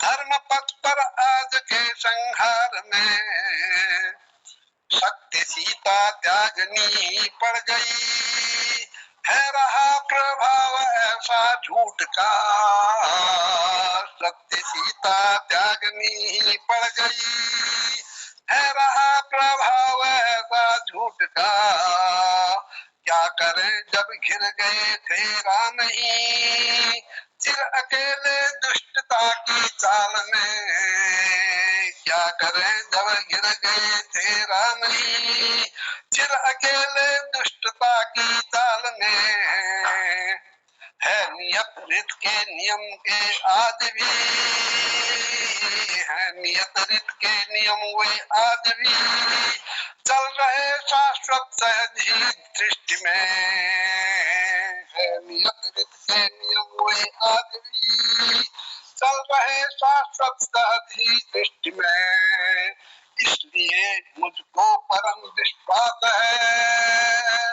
धर्म पथ पर आज के संहार में सत्य सीता त्यागनी पड़ गई, है रहा प्रभाव ऐसा झूठ का। सत्य सीता त्यागनी पड़ गई, है रहा प्रभाव ऐसा झूठ का। क्या करें जब घिर गए थे राम ही, चिर अकेले दुष्टता की चाल में। क्या करें जब गिर गए थे राम ही, चिर अकेले दुष्टता की चाल में। है नियत रित के नियम के आज भी, है नियत रित के नियम वे आज भी चल रहे शाश्वत सहज ही दृष्टि में। है नियत रित के नियम वे आज भी चल रहे शाश्वत सहज ही दृष्टि में। इसलिए मुझको परम विश्वास है,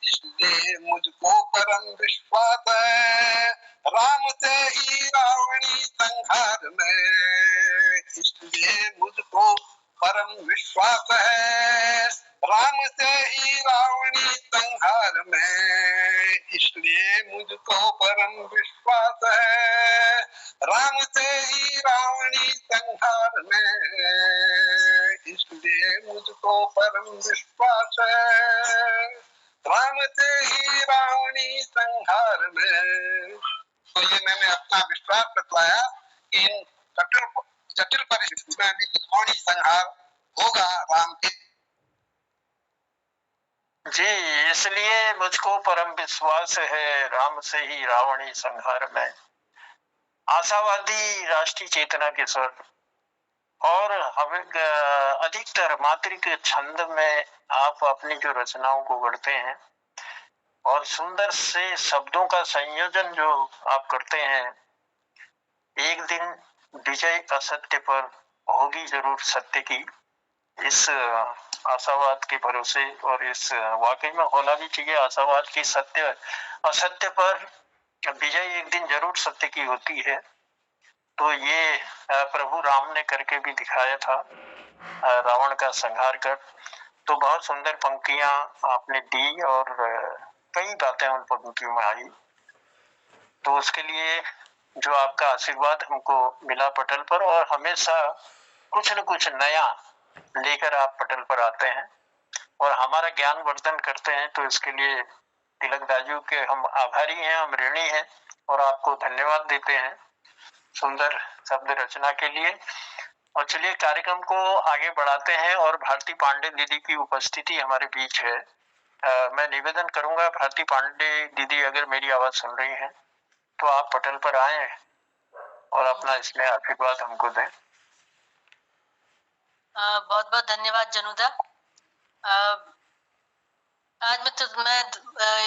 इसलिए मुझको परम विश्वास है, राम से ही रावणी संहार में। इसलिए मुझको परम विश्वास है, राम से ही रावणी संहार में। इसलिए मुझको परम विश्वास है, राम से ही रावणी संहार में। इसलिए मुझको परम विश्वास है, राम से ही रावणी संहार में। तो ये मैंने अपना विश्वास बतलाया कि इन जटिल परिस्थिति में भी रावणी संहार होगा राम के। जी, इसलिए मुझको परम विश्वास है, राम से ही रावणी संहार में। आशावादी राष्ट्रीय चेतना के स्वर और हमें अधिकतर मात्रिक छंद में आप अपनी जो रचनाओं को गढ़ते हैं और सुंदर से शब्दों का संयोजन जो आप करते हैं, एक दिन विजय असत्य पर होगी जरूर सत्य की, इस आशावाद के भरोसे और इस वाकई में होना भी चाहिए आशावाद की, सत्य असत्य पर विजय एक दिन जरूर सत्य की होती है। तो ये प्रभु राम ने करके भी दिखाया था, रावण का संहार कर। तो बहुत सुंदर पंक्तियां आपने दी और कई बातें उन पंक्तियों में आई। तो उसके लिए जो आपका आशीर्वाद हमको मिला पटल पर, और हमेशा कुछ न कुछ नया लेकर आप पटल पर आते हैं और हमारा ज्ञान वर्धन करते हैं। तो इसके लिए तिलक दाजू के हम आभारी हैं, हम ऋणी हैं और आपको धन्यवाद देते हैं सुंदर शब्द रचना के लिए। और चलिए कार्यक्रम को आगे बढ़ाते हैं और भारती पांडे दीदी की उपस्थिति हमारे बीच है। मैं निवेदन करूंगा भारती पांडे दीदी, अगर मेरी आवाज सुन रही हैं तो आप पटल पर आए और अपना इसमें आशीर्वाद हमको दें। बहुत बहुत धन्यवाद जनुदा। आज मैं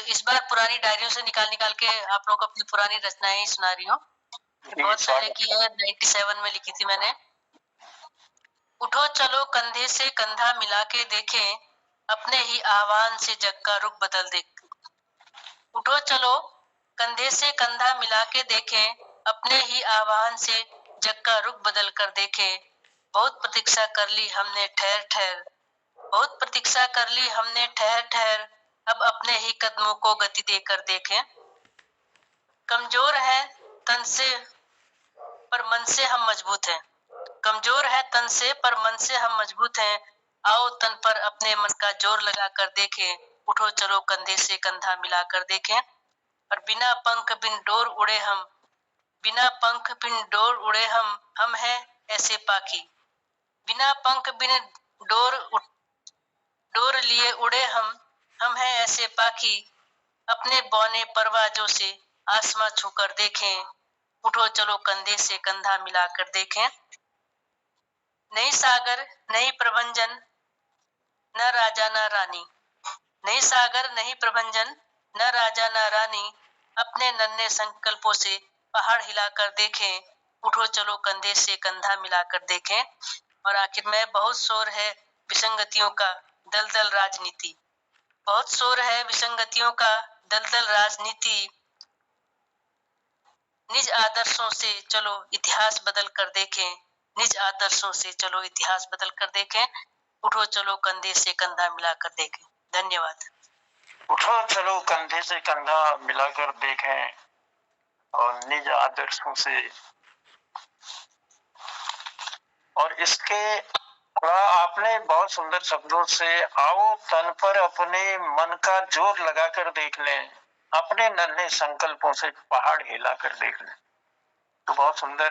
इस बार पुरानी डायरियों से निकाल के आप लोगों को अपनी पुरानी रचनाएं ही सुना रही हूँ। बहुत पहले की है, 97 में लिखी थी मैंने। उठो चलो कंधे से कंधा मिला के देखें, अपने ही आह्वान से जग का रुख बदल दे। उठो चलो कंधे से कंधा मिला के देखें, अपने ही आह्वान से जग का रुख बदल कर देखें। बहुत प्रतीक्षा कर ली हमने ठहर ठहर, बहुत प्रतीक्षा कर ली हमने ठहर ठहर, अब अपने ही कदमों को गति देकर देखें। कमजोर है तन से पर मन से हम मजबूत हैं, कमजोर है तन से पर मन से हम मजबूत हैं। आओ तन पर अपने मन का जोर लगा कर देखें, उठो चलो कंधे से कंधा मिला कर देखें। और बिना पंख बिन डोर उड़े हम, बिना पंख बिन डोर उड़े हम हैं ऐसे पाखी। बिना पंख बिन डोर लिए उड़े हम हैं ऐसे पाखी। अपने बौने परवाजों से आसमां छूकर देखें, उठो चलो कंधे से कंधा मिलाकर देखें। नहीं सागर नहीं प्रभंजन, न राजा न रानी, नहीं सागर नहीं प्रभंजन, न राजा न रानी। अपने नन्हे संकल्पों से पहाड़ हिलाकर देखें, उठो चलो कंधे से कंधा मिलाकर देखें। और आखिर में बहुत शोर है विसंगतियों का, दलदल राजनीति। बहुत शोर है विसंगतियों का, दलदल राजनीति। निज आदर्शों से चलो इतिहास बदल कर देखें, निज आदर्शों से चलो इतिहास बदल कर देखें, उठो चलो कंधे से कंधा मिलाकर देखें। धन्यवाद। उठो चलो कंधे से कंधा मिलाकर देखें और निज आदर्शों से। और इसके आपने बहुत सुंदर शब्दों से, आओ तन पर अपने मन का जोर लगाकर देख लें, अपने नन्हे संकल्पों से पहाड़ हिलाकर देख लें। तो बहुत सुंदर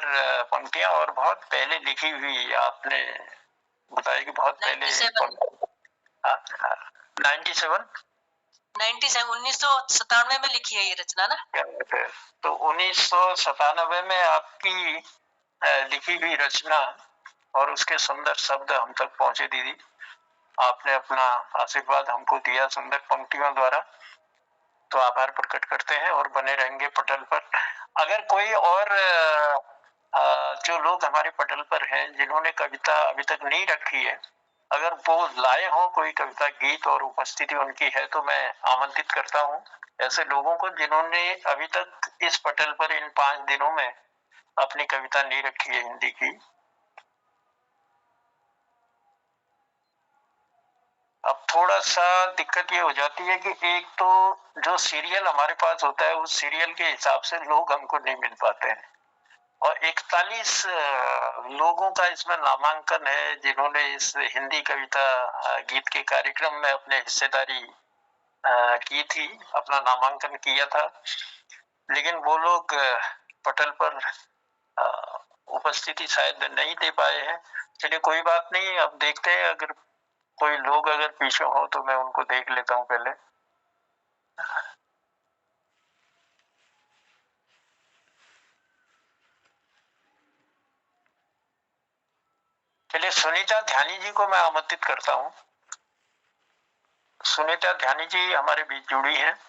पंक्तियां और बहुत पहले लिखी हुई, आपने बताया कि बहुत पहले 1997 में लिखी है ये रचना ना। तो 1997 में आपकी लिखी हुई रचना और उसके सुंदर शब्द हम तक पहुंचे दीदी। आपने अपना आशीर्वाद हमको दिया सुंदर पंक्तियों द्वारा, तो आभार प्रकट करते हैं और बने रहेंगे पटल पर। अगर कोई और जो लोग हमारे पटल पर हैं जिन्होंने कविता अभी तक नहीं रखी है, अगर वो लाए हो कोई कविता गीत और उपस्थिति उनकी है, तो मैं आमंत्रित करता हूँ ऐसे लोगों को जिन्होंने अभी तक इस पटल पर इन 5 दिनों में अपनी कविता नहीं रखी है हिंदी की। अब थोड़ा सा दिक्कत ये हो जाती है कि एक तो जो सीरियल हमारे पास होता है उस सीरियल के हिसाब से लोग हमको नहीं मिल पाते हैं, और 41 लोगों का इसमें नामांकन है जिन्होंने इस हिंदी कविता गीत के कार्यक्रम में अपने हिस्सेदारी की थी, अपना नामांकन किया था, लेकिन वो लोग पटल पर उपस्थिति शायद नहीं दे पाए हैं। चलिए कोई बात नहीं, अब देखते हैं, अगर कोई लोग अगर पीछे हो तो मैं उनको देख लेता हूँ पहले। चलिए सुनीता ध्यानी जी को मैं आमंत्रित करता हूँ। सुनीता ध्यानी जी हमारे बीच जुड़ी हैं,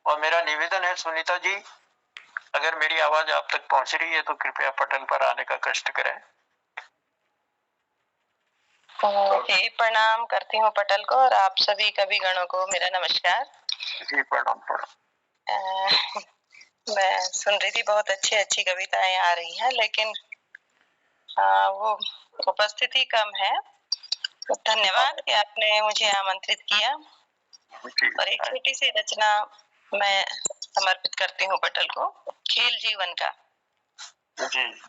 और मेरा निवेदन है सुनीता जी, अगर मेरी आवाज आप तक पहुंच रही है तो कृपया पटल पर आने का कष्ट करें। जी प्रणाम करती हूँ पटल को, और आप सभी कवि गणों को मेरा नमस्कार। जी प्रणाम प्रणाम। मैं सुन रही थी, बहुत अच्छी अच्छी कविताएं आ रही हैं, लेकिन वो उपस्थिति कम है। तो धन्यवाद कि आपने मुझे आमंत्रित किया, और एक छोटी सी रचना मैं समर्पित करती हूँ पटल को, खेल जीवन का। जी।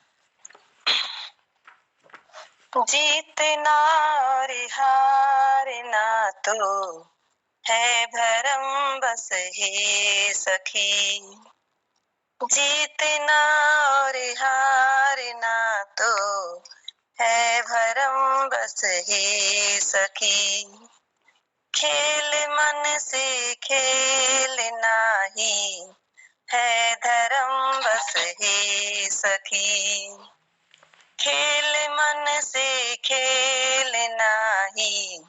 जीतना और हारना तो है भरम बस ही सखी, जीतना और हारना तो है भरम बस ही सखी, खेल मन से खेलना ही है धर्म बस ही सखी, खेल मन से खेलना ही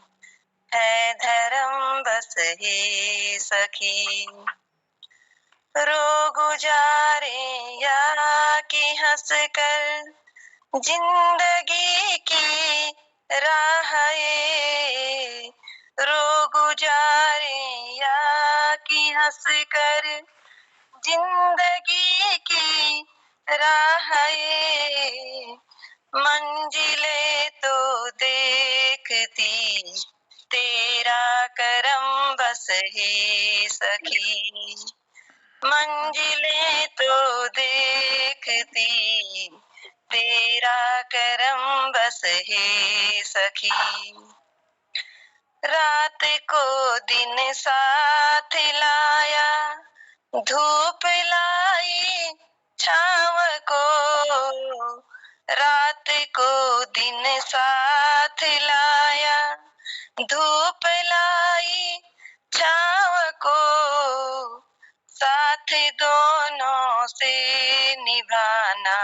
है धर्म बस ही सखी, रो गुजारे या कि हंस कर जिंदगी की राह ये, रो गुजारे या कि हंस कर जिंदगी की राह ये, मंजिले तो देखती तेरा करम बस ही सखी, मंजिले तो देखती तेरा करम बस ही सखी, रात को दिन साथ लाया, धूप लाई छाव को, रात को दिन साथ लाया, धूप लाई छाव को, साथ दोनों से निभाना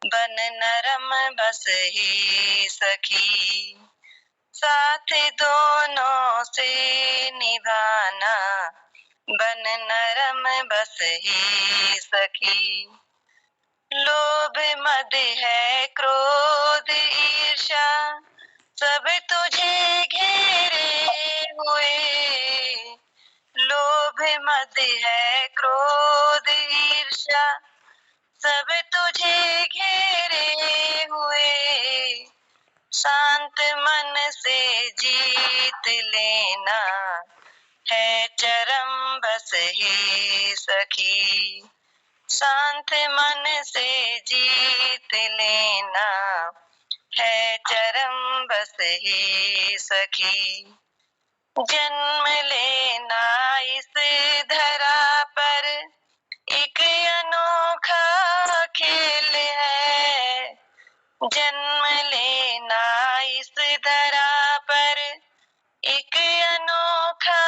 बन नरम बस ही सखी, साथ दोनों से निभाना बन नरम बस ही सखी, लोभ मद है क्रोध ईर्ष्या सब तुझे घेरे हुए, लोभ मद है क्रोध ईर्ष्या, सब तुझे घेरे हुए, शांत मन से जीत लेना है चरम बस ही सखी, शांत मन से जीत लेना है चरम बस ही सखी। जन्म लेना इस धरा पर एक अनोखा खेल है, जन्म लेना इस धरा पर एक अनोखा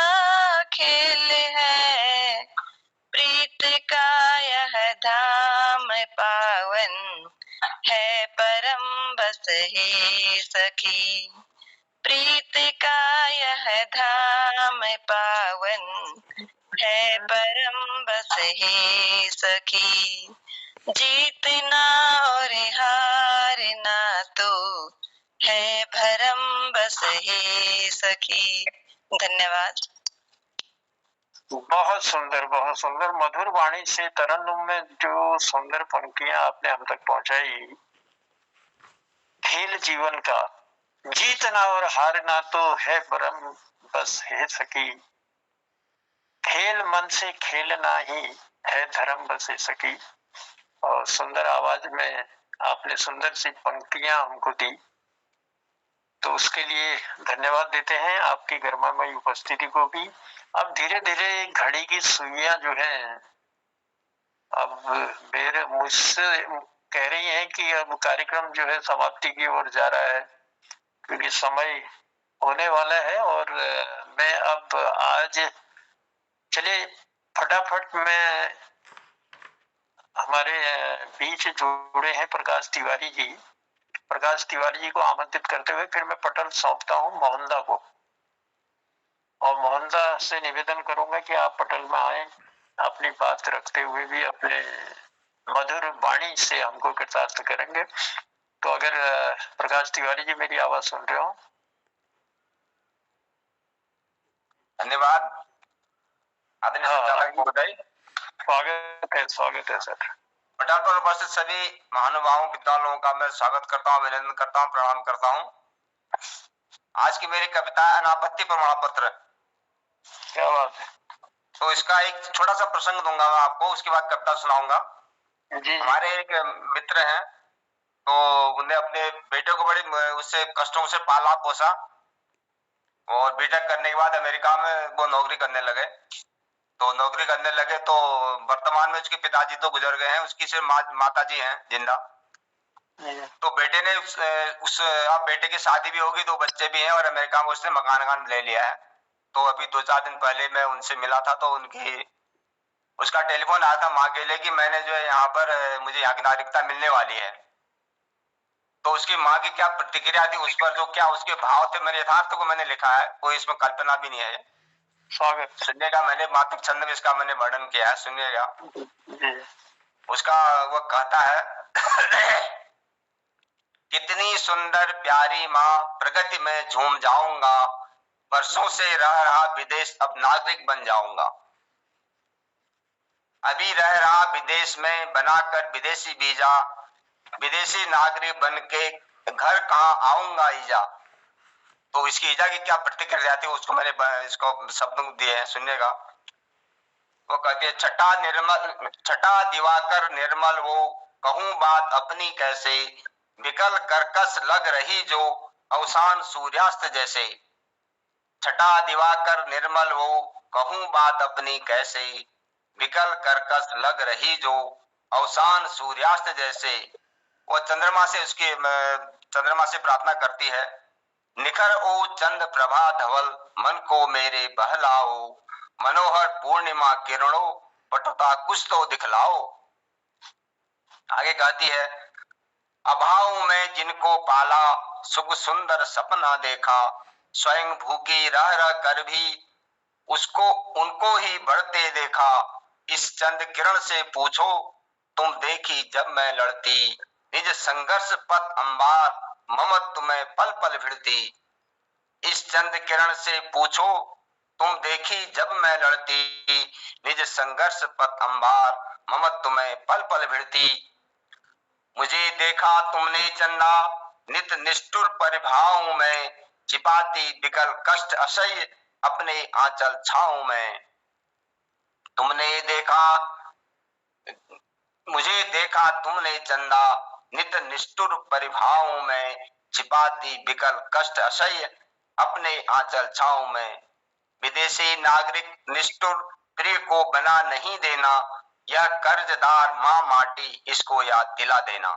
खेल है, प्रीत का यह धाम पावन है परम बस ही सखी, प्रीत का यह धाम पावन है परम बस ही सखी, जीतना और हारना तो है भरम बस ही सखी। धन्यवाद। बहुत सुंदर मधुर वाणी से तरन्नुम में जो सुंदर पंक्तियां आपने हम तक पहुंचाई। खेल जीवन का, जीतना और हारना तो है परम बस है सखी, खेल मन से खेलना ही है धर्म बस है सखी। और सुंदर आवाज में आपने सुंदर सी पंक्तियां हमको दी, तो उसके लिए धन्यवाद देते हैं आपकी गर्मामयी उपस्थिति को भी। अब धीरे धीरे घड़ी की सुइयां जो हैं अब मेरे मुझसे कह रही हैं कि अब कार्यक्रम जो है समाप्ति की ओर जा रहा है, क्योंकि समय होने वाला है। और मैं अब आज चलिए फटाफट में हमारे बीच जुड़े हैं प्रकाश तिवारी जी, प्रकाश तिवारी जी को आमंत्रित करते हुए फिर मैं पटल सौंपता हूं मोहनदा को, और मोहनदा से निवेदन करूंगा कि आप पटल में आए, अपनी बात रखते हुए भी अपने मधुर वाणी से हमको कृतार्थ करेंगे। तो अगर प्रकाश तिवारी जी मेरी आवाज सुन रहे हो। धन्यवाद आदरणीय संचालक महोदय। स्वागत है सर। पटल पर उपस्थित सभी महानुभावों विद्वानों का मैं स्वागत करता हूँ, अभिनंदन करता हूँ, प्रणाम करता हूँ। आज की मेरी कविता है अनापत्ति प्रमाण पत्र। क्या बात है। तो इसका एक छोटा सा प्रसंग दूंगा मैं आपको, उसके बाद कविता सुनाऊंगा। जी। हमारे एक मित्र हैं, तो उन्हें अपने बेटे को बड़ी उससे कष्टों से पाला पोसा, और बीटेक करने के बाद अमेरिका में वो नौकरी करने लगे। तो नौकरी करने लगे तो वर्तमान में उसके पिताजी तो गुजर गए हैं, उसकी सिर्फ माता जी हैं जिंदा। तो बेटे ने अब बेटे की शादी भी होगी, 2 बच्चे भी हैं, और अमेरिका में उसने मकान ले लिया है। तो अभी 2-4 दिन पहले मैं उनसे मिला था, तो उसका टेलीफोन आया था माँ के लिए कि मैंने जो है यहाँ पर मुझे यहाँ की नागरिकता मिलने वाली है। तो उसकी माँ की क्या प्रतिक्रिया थी, उस पर जो क्या उसके भाव थे, मैंने यथार्थ को मैंने लिखा है, कोई इसमें कल्पना भी नहीं है। स्वागत सुनिएगा, मैंने मातृक छंद में इसका मैंने वर्णन किया है, सुनिएगा। उसका वो कहता है कितनी सुंदर प्यारी माँ, प्रगति में झूम जाऊंगा, वर्षों से रह रहा विदेश अब नागरिक बन जाऊंगा। अभी रह रहा विदेश में बनाकर विदेशी वीजा, विदेशी नागरिक बन के घर कहाँ आऊंगा ईजा। तो इसकी ईजा की क्या प्रतिक्रिया थी, उसको मैंने इसको शब्द दिए हैं, सुनिएगा। वो कहती है छठा दिवाकर निर्मल वो, कहूं बात अपनी कैसे, विकल कर्कश लग रही जो अवसान सूर्यास्त जैसे। छठा दिवाकर निर्मल वो, कहूं बात अपनी कैसे, विकल कर्कश लग रही जो अवसान सूर्यास्त जैसे। वो चंद्रमा से प्रार्थना करती है, निखर ओ चंद प्रभा धवल, मन को मेरे बहलाओ, मनोहर पूर्णिमा किरणों, पटुता कुछ तो दिखलाओ। आगे कहती है, अभाव में जिनको पाला, सुख सुंदर सपना देखा, स्वयं भूखी रह रह कर भी उनको ही बढ़ते देखा। इस चंद किरण से पूछो, तुम देखी जब मैं लड़ती, निज संघर्ष पथ अंबार, ममत्व में पल पल भिड़ती। इस चंद किरण से पूछो तुम देखी जब मैं लड़ती, निज संघर्ष पथ अंबार ममत्व में पल पल भिड़ती। मुझे देखा तुमने चंदा नित निष्ठुर परिभाव में, छिपाती विकल कष्ट असह्य अपने आंचल छाँव में। तुमने देखा मुझे देखा तुमने चंदा नित निष्ठुर परिभाव में, छिपाती विकल कष्ट असह्य अपने आंचल छाँव में। विदेशी नागरिक निष्ठुर प्रिय को बना नहीं देना, यह कर्जदार माँ माटी इसको याद दिला देना।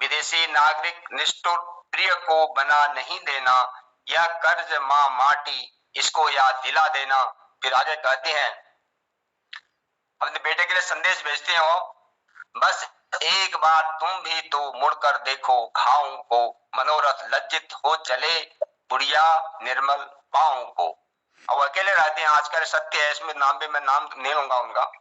विदेशी नागरिक निष्ठुर प्रिय को बना नहीं देना, यह कर्ज माँ माटी इसको याद दिला देना। फिर आगे कहते हैं, अपने बेटे के लिए संदेश भेजते हो, बस एक बार तुम भी तो मुड़कर देखो घावों को, मनोरथ लज्जित हो चले बुढ़िया निर्मल पाँव को। अब अकेले रहते हैं, आजकल सत्य है, इसमें नाम भी मैं नाम नहीं लूंगा उनका।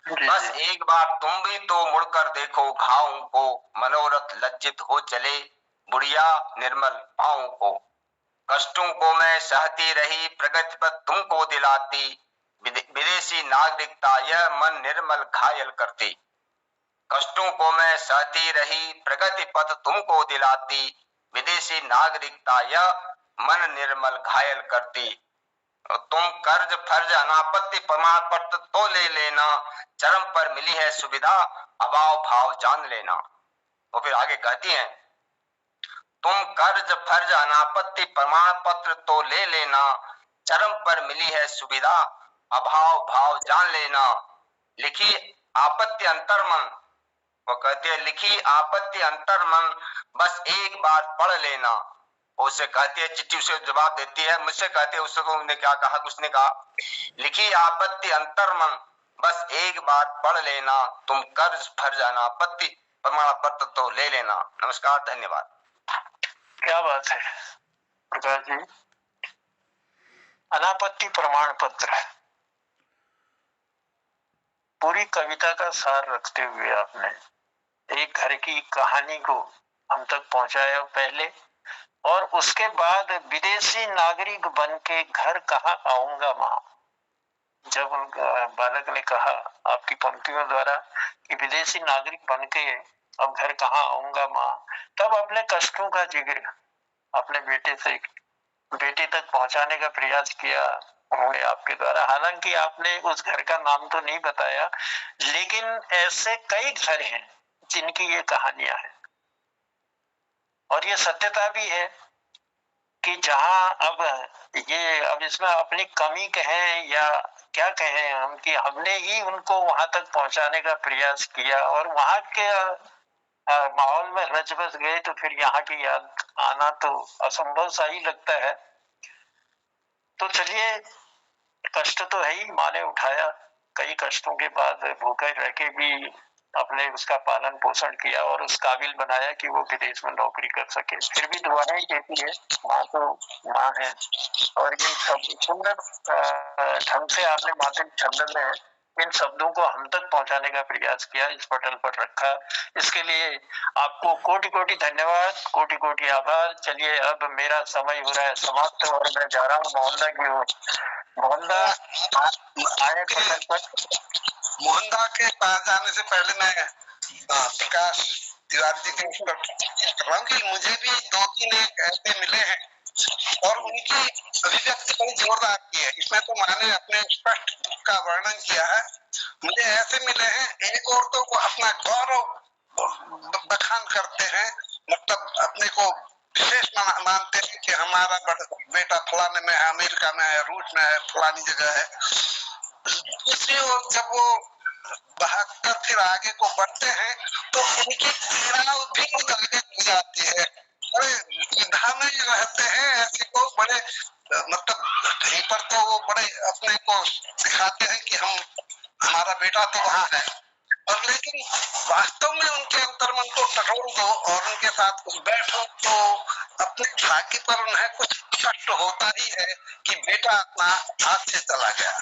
बस एक बार तुम भी तो मुड़कर देखो घावों को, मनोरथ लज्जित हो चले बुढ़िया निर्मल पाँव को। कष्टों को मैं सहती रही प्रगति पर तुमको दिलाती, विदेशी नागरिकता यह मन निर्मल घायल करती। कष्टों को मैं सहती रही प्रगति पथ तुमको दिलाती, विदेशी नागरिकता यह मन निर्मल घायल करती। तुम कर्ज फर्ज अनापत्ति प्रमाण पत्र तो ले लेना, चरम पर मिली है सुविधा अभाव भाव जान लेना। और फिर आगे कहती हैं, तुम कर्ज फर्ज अनापत्ति प्रमाण पत्र तो ले लेना, चरम पर मिली है सुविधा अभाव भाव जान लेना। लिखी आपत्ति अंतर्मन, वो कहते हैं लिखी आपत्ति अंतर्मन बस एक बार पढ़ लेना। उससे कहती है, चिट्ठी उसे जवाब देती है, मुझसे कहते हैं उससे तो उन्होंने क्या कहा, उसने कहा लिखी आपत्ति अंतर्मन बस एक बार पढ़ लेना, तुम कर्ज फर्ज अनापत्ति प्रमाण पत्र तो ले लेना। नमस्कार, धन्यवाद। क्या बात है प्रकाश जी, अनापत्ति प्रमाण पत्र पूरी कविता का सार रखते हुए आपने एक घर की कहानी को हम तक पहुंचाया पहले, और उसके बाद विदेशी नागरिक बन के घर कहाँ आऊंगा माँ। जब उन बालक ने कहा आपकी पंक्तियों द्वारा कि विदेशी नागरिक बन के अब घर कहाँ आऊंगा माँ, तब अपने कष्टों का जिक्र अपने बेटे तक पहुंचाने का प्रयास किया उन्होंने आपके द्वारा। हालांकि आपने उस घर का नाम तो नहीं बताया, लेकिन ऐसे कई घर हैं जिनकी ये कहानियां हैं। और ये सत्यता भी है कि जहां अब इसमें अपनी कमी कहें या क्या कहें हम, कि हमने ही उनको वहां तक पहुंचाने का प्रयास किया और वहां के माहौल में रच बस गए, तो फिर यहाँ की याद आना तो असंभव सा ही लगता है। तो चलिए, कष्ट तो है ही, माँ ने उठाया, कई कष्टों के बाद भूखे रह के भी अपने उसका पालन पोषण किया और उस काबिल बनाया कि वो विदेश में नौकरी कर सके। फिर भी दुआएं देती है, माँ तो माँ है। और इन सब सुंदर ढंग से आपने मातृ छंद में इन शब्दों को हम तक पहुंचाने का प्रयास किया, इस पटल पर रखा, इसके लिए आपको कोटि कोटि धन्यवाद, कोटि कोटि आभार। चलिए, अब मेरा समय हो रहा है समाप्त और मैं जा रहा हूँ मोहनदा की ओर। मोहनदा आए पटल पर। मोहनदा के पास जाने से पहले मैं प्रकाश तिवारी जी के ऊपर कर रहा हूँ कि मुझे भी 2-3 एक ऐसे मिले हैं और उनकी अभिव्यक्ति बड़ी जोरदार की है। इसमें तो मैंने अपने स्पष्ट दुख का वर्णन किया है। मुझे ऐसे मिले हैं, एक औरतों को अपना गौरव बखान करते हैं, मतलब अपने को विशेष मानते हैं कि हमारा बेटा फलाने में है, अमेरिका में है, रूस में है, फलानी जगह है। दूसरी ओर जब वो बहाकर फिर आगे को बढ़ते हैं तो उनकी पीड़ा भी आगे हो जाती है। बड़े विधा में रहते हैं ऐसे को, बड़े मतलब कहीं पर तो वो बड़े अपने को दिखाते हैं कि हमारा बेटा तो वहाँ है, और लेकिन वास्तव में उनके अंतर्मन को टटोल दो और उनके साथ कुछ बैठो तो अपने भाग्य पर उन्हें कुछ कष्ट होता ही है कि बेटा अपना हाथ से चला गया।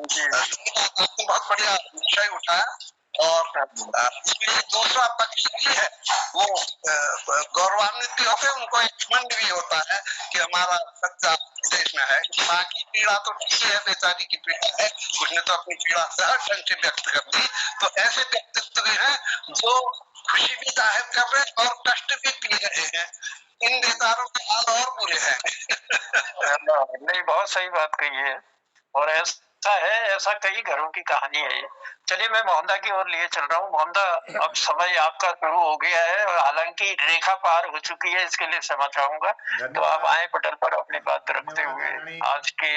आपने बहुत बढ़िया विषय उठाया और इसमें दूसरा पक्ष भी है, वो गौरवान्वित भी होते हैं, उनको एक घमंड भी होता है कि हमारा बच्चा विदेश में है। माँ की पीड़ा तो ठीक है, बेचारी की पीड़ा है, उसने तो अपनी पीड़ा सहज ढंग से व्यक्त कर दी। तो ऐसे व्यक्तित्व भी हैं जो खुशी भी जाहिर कर रहे हैं और कष्ट भी पी रहे हैं। इन बेचारों के हाल और बुरे हैं। नहीं, बहुत सही बात कही है, और ऐसा है, ऐसा कई घरों की कहानी है ये। चलिए, मैं मोहनदा की ओर लिए चल रहा हूँ। मोहनदा, अब समय आपका शुरू हो गया है, और हालांकि रेखा पार हो चुकी है, इसके लिए क्षमा चाहूंगा। तो आप आए पटल पर अपनी बात रखते हुए आज के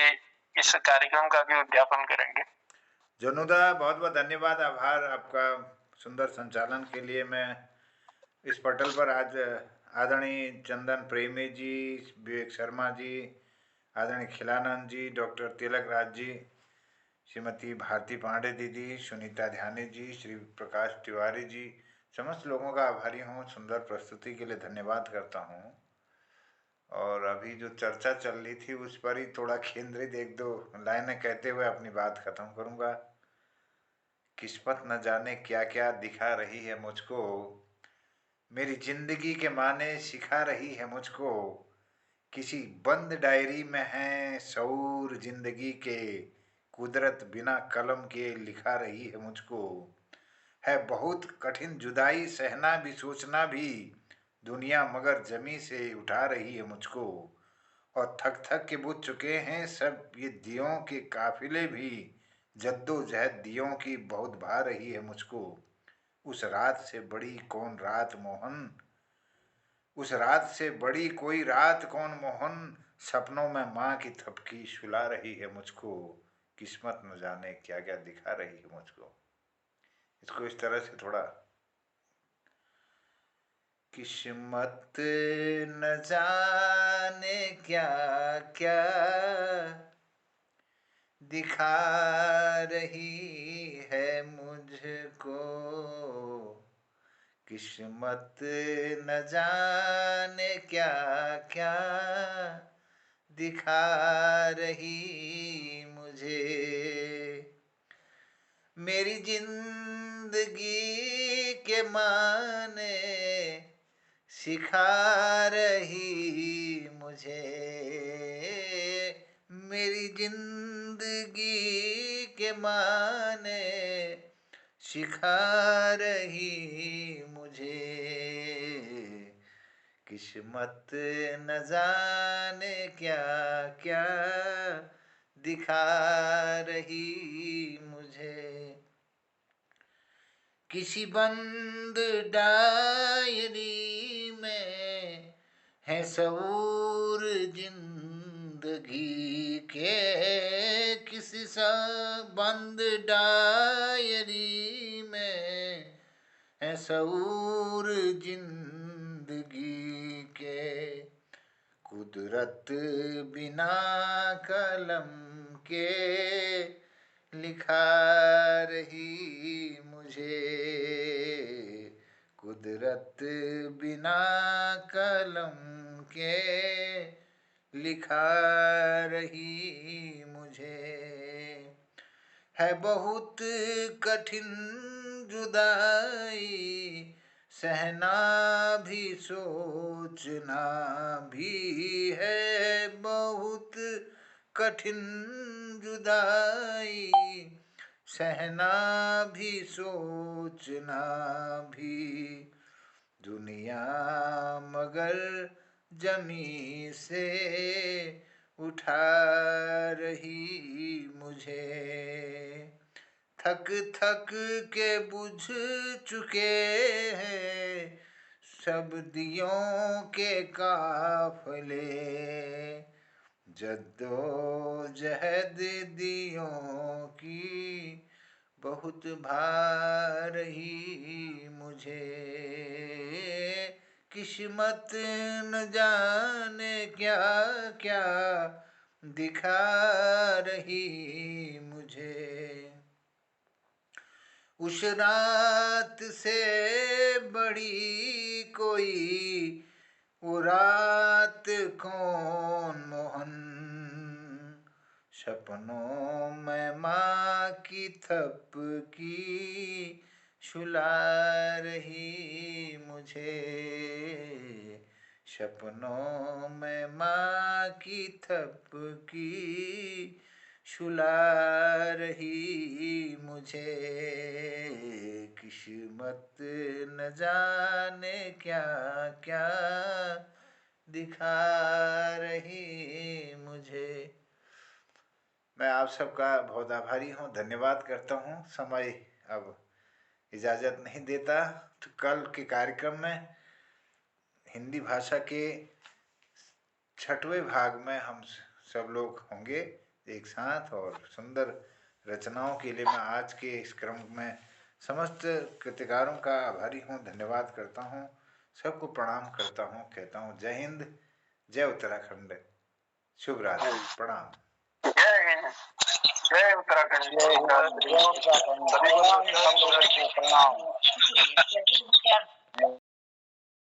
इस कार्यक्रम का भी उद्यापन करेंगे। जनुदा, बहुत बहुत धन्यवाद, आभार आपका सुंदर संचालन के लिए। मैं इस पटल पर आज आदरणीय चंदन प्रेमी जी, विवेक शर्मा जी, आदरणीय खिलानंद जी, डॉक्टर तिलक राज जी, श्रीमती भारती पांडे दीदी, सुनीता ध्यानी जी, श्री प्रकाश तिवारी जी, समस्त लोगों का आभारी हूँ। सुंदर प्रस्तुति के लिए धन्यवाद करता हूँ। और अभी जो चर्चा चल रही थी उस पर ही थोड़ा केंद्रित एक दो लाइनें कहते हुए अपनी बात खत्म करूँगा। किस्मत न जाने क्या क्या दिखा रही है मुझको, मेरी जिंदगी के माने सिखा रही है मुझको, किसी बंद डायरी में है शऊर जिंदगी के, कुदरत बिना कलम के लिखा रही है मुझको। है बहुत कठिन जुदाई सहना भी सोचना भी, दुनिया मगर जमी से उठा रही है मुझको। और थक थक के बुझ चुके हैं सब ये दियों के काफिले भी, जद्दोजहद दियों की बहुत भा रही है मुझको। उस रात से बड़ी कौन रात मोहन, उस रात से बड़ी कोई रात कौन मोहन, सपनों में माँ की थपकी सुला रही है मुझको, किस्मत न जाने क्या क्या दिखा रही है मुझको। इसको इस तरह से थोड़ा, किस्मत न जाने क्या क्या दिखा रही है मुझको, किस्मत न जाने क्या क्या दिखा रही मुझे। मेरी जिंदगी के माने सिखा रही मुझे, मेरी जिंदगी के माने सिखा रही मुझे। किस्मत न जाने क्या क्या दिखा रही मुझे। किसी बंद डायरी में है शऊर जिंदगी के, किसी सा बंद डायरी में है शऊर जिंदगी के, कुदरत बिना कलम के लिखा रही मुझे, कुदरत बिना कलम के लिखा रही मुझे। है बहुत कठिन जुदाई सहना भी सोचना भी, है बहुत कठिन जुदाई सहना भी सोचना भी, दुनिया मगर जमी से उठा रही मुझे। थक थक के बुझ चुके हैं सब दियों के काफले, जद्दोजहद दियों की बहुत भा रही मुझे। किस्मत न जाने क्या क्या दिखा रही मुझे। उस रात से बड़ी कोई वो रात कौन मोहन, सपनों में माँ की थपकी सुला रही मुझे, सपनों में माँ की थपकी सुला रही मुझे, किस्मत न जाने क्या क्या दिखा रही मुझे। मैं आप सबका बहुत आभारी हूँ, धन्यवाद करता हूँ। समय अब इजाज़त नहीं देता, तो कल के कार्यक्रम में हिंदी भाषा के 6वें भाग में हम सब लोग होंगे एक साथ, और सुंदर रचनाओं के लिए मैं आज के इस क्रम में समस्त कृतिकारों का आभारी हूँ, धन्यवाद करता हूँ, सबको प्रणाम करता हूँ, कहता हूँ जय हिंद, जय उत्तराखंड, शुभ रात्रि, प्रणाम। जय हिंद, जय उत्तराखंड, जय उत्तराखंड, प्रणाम।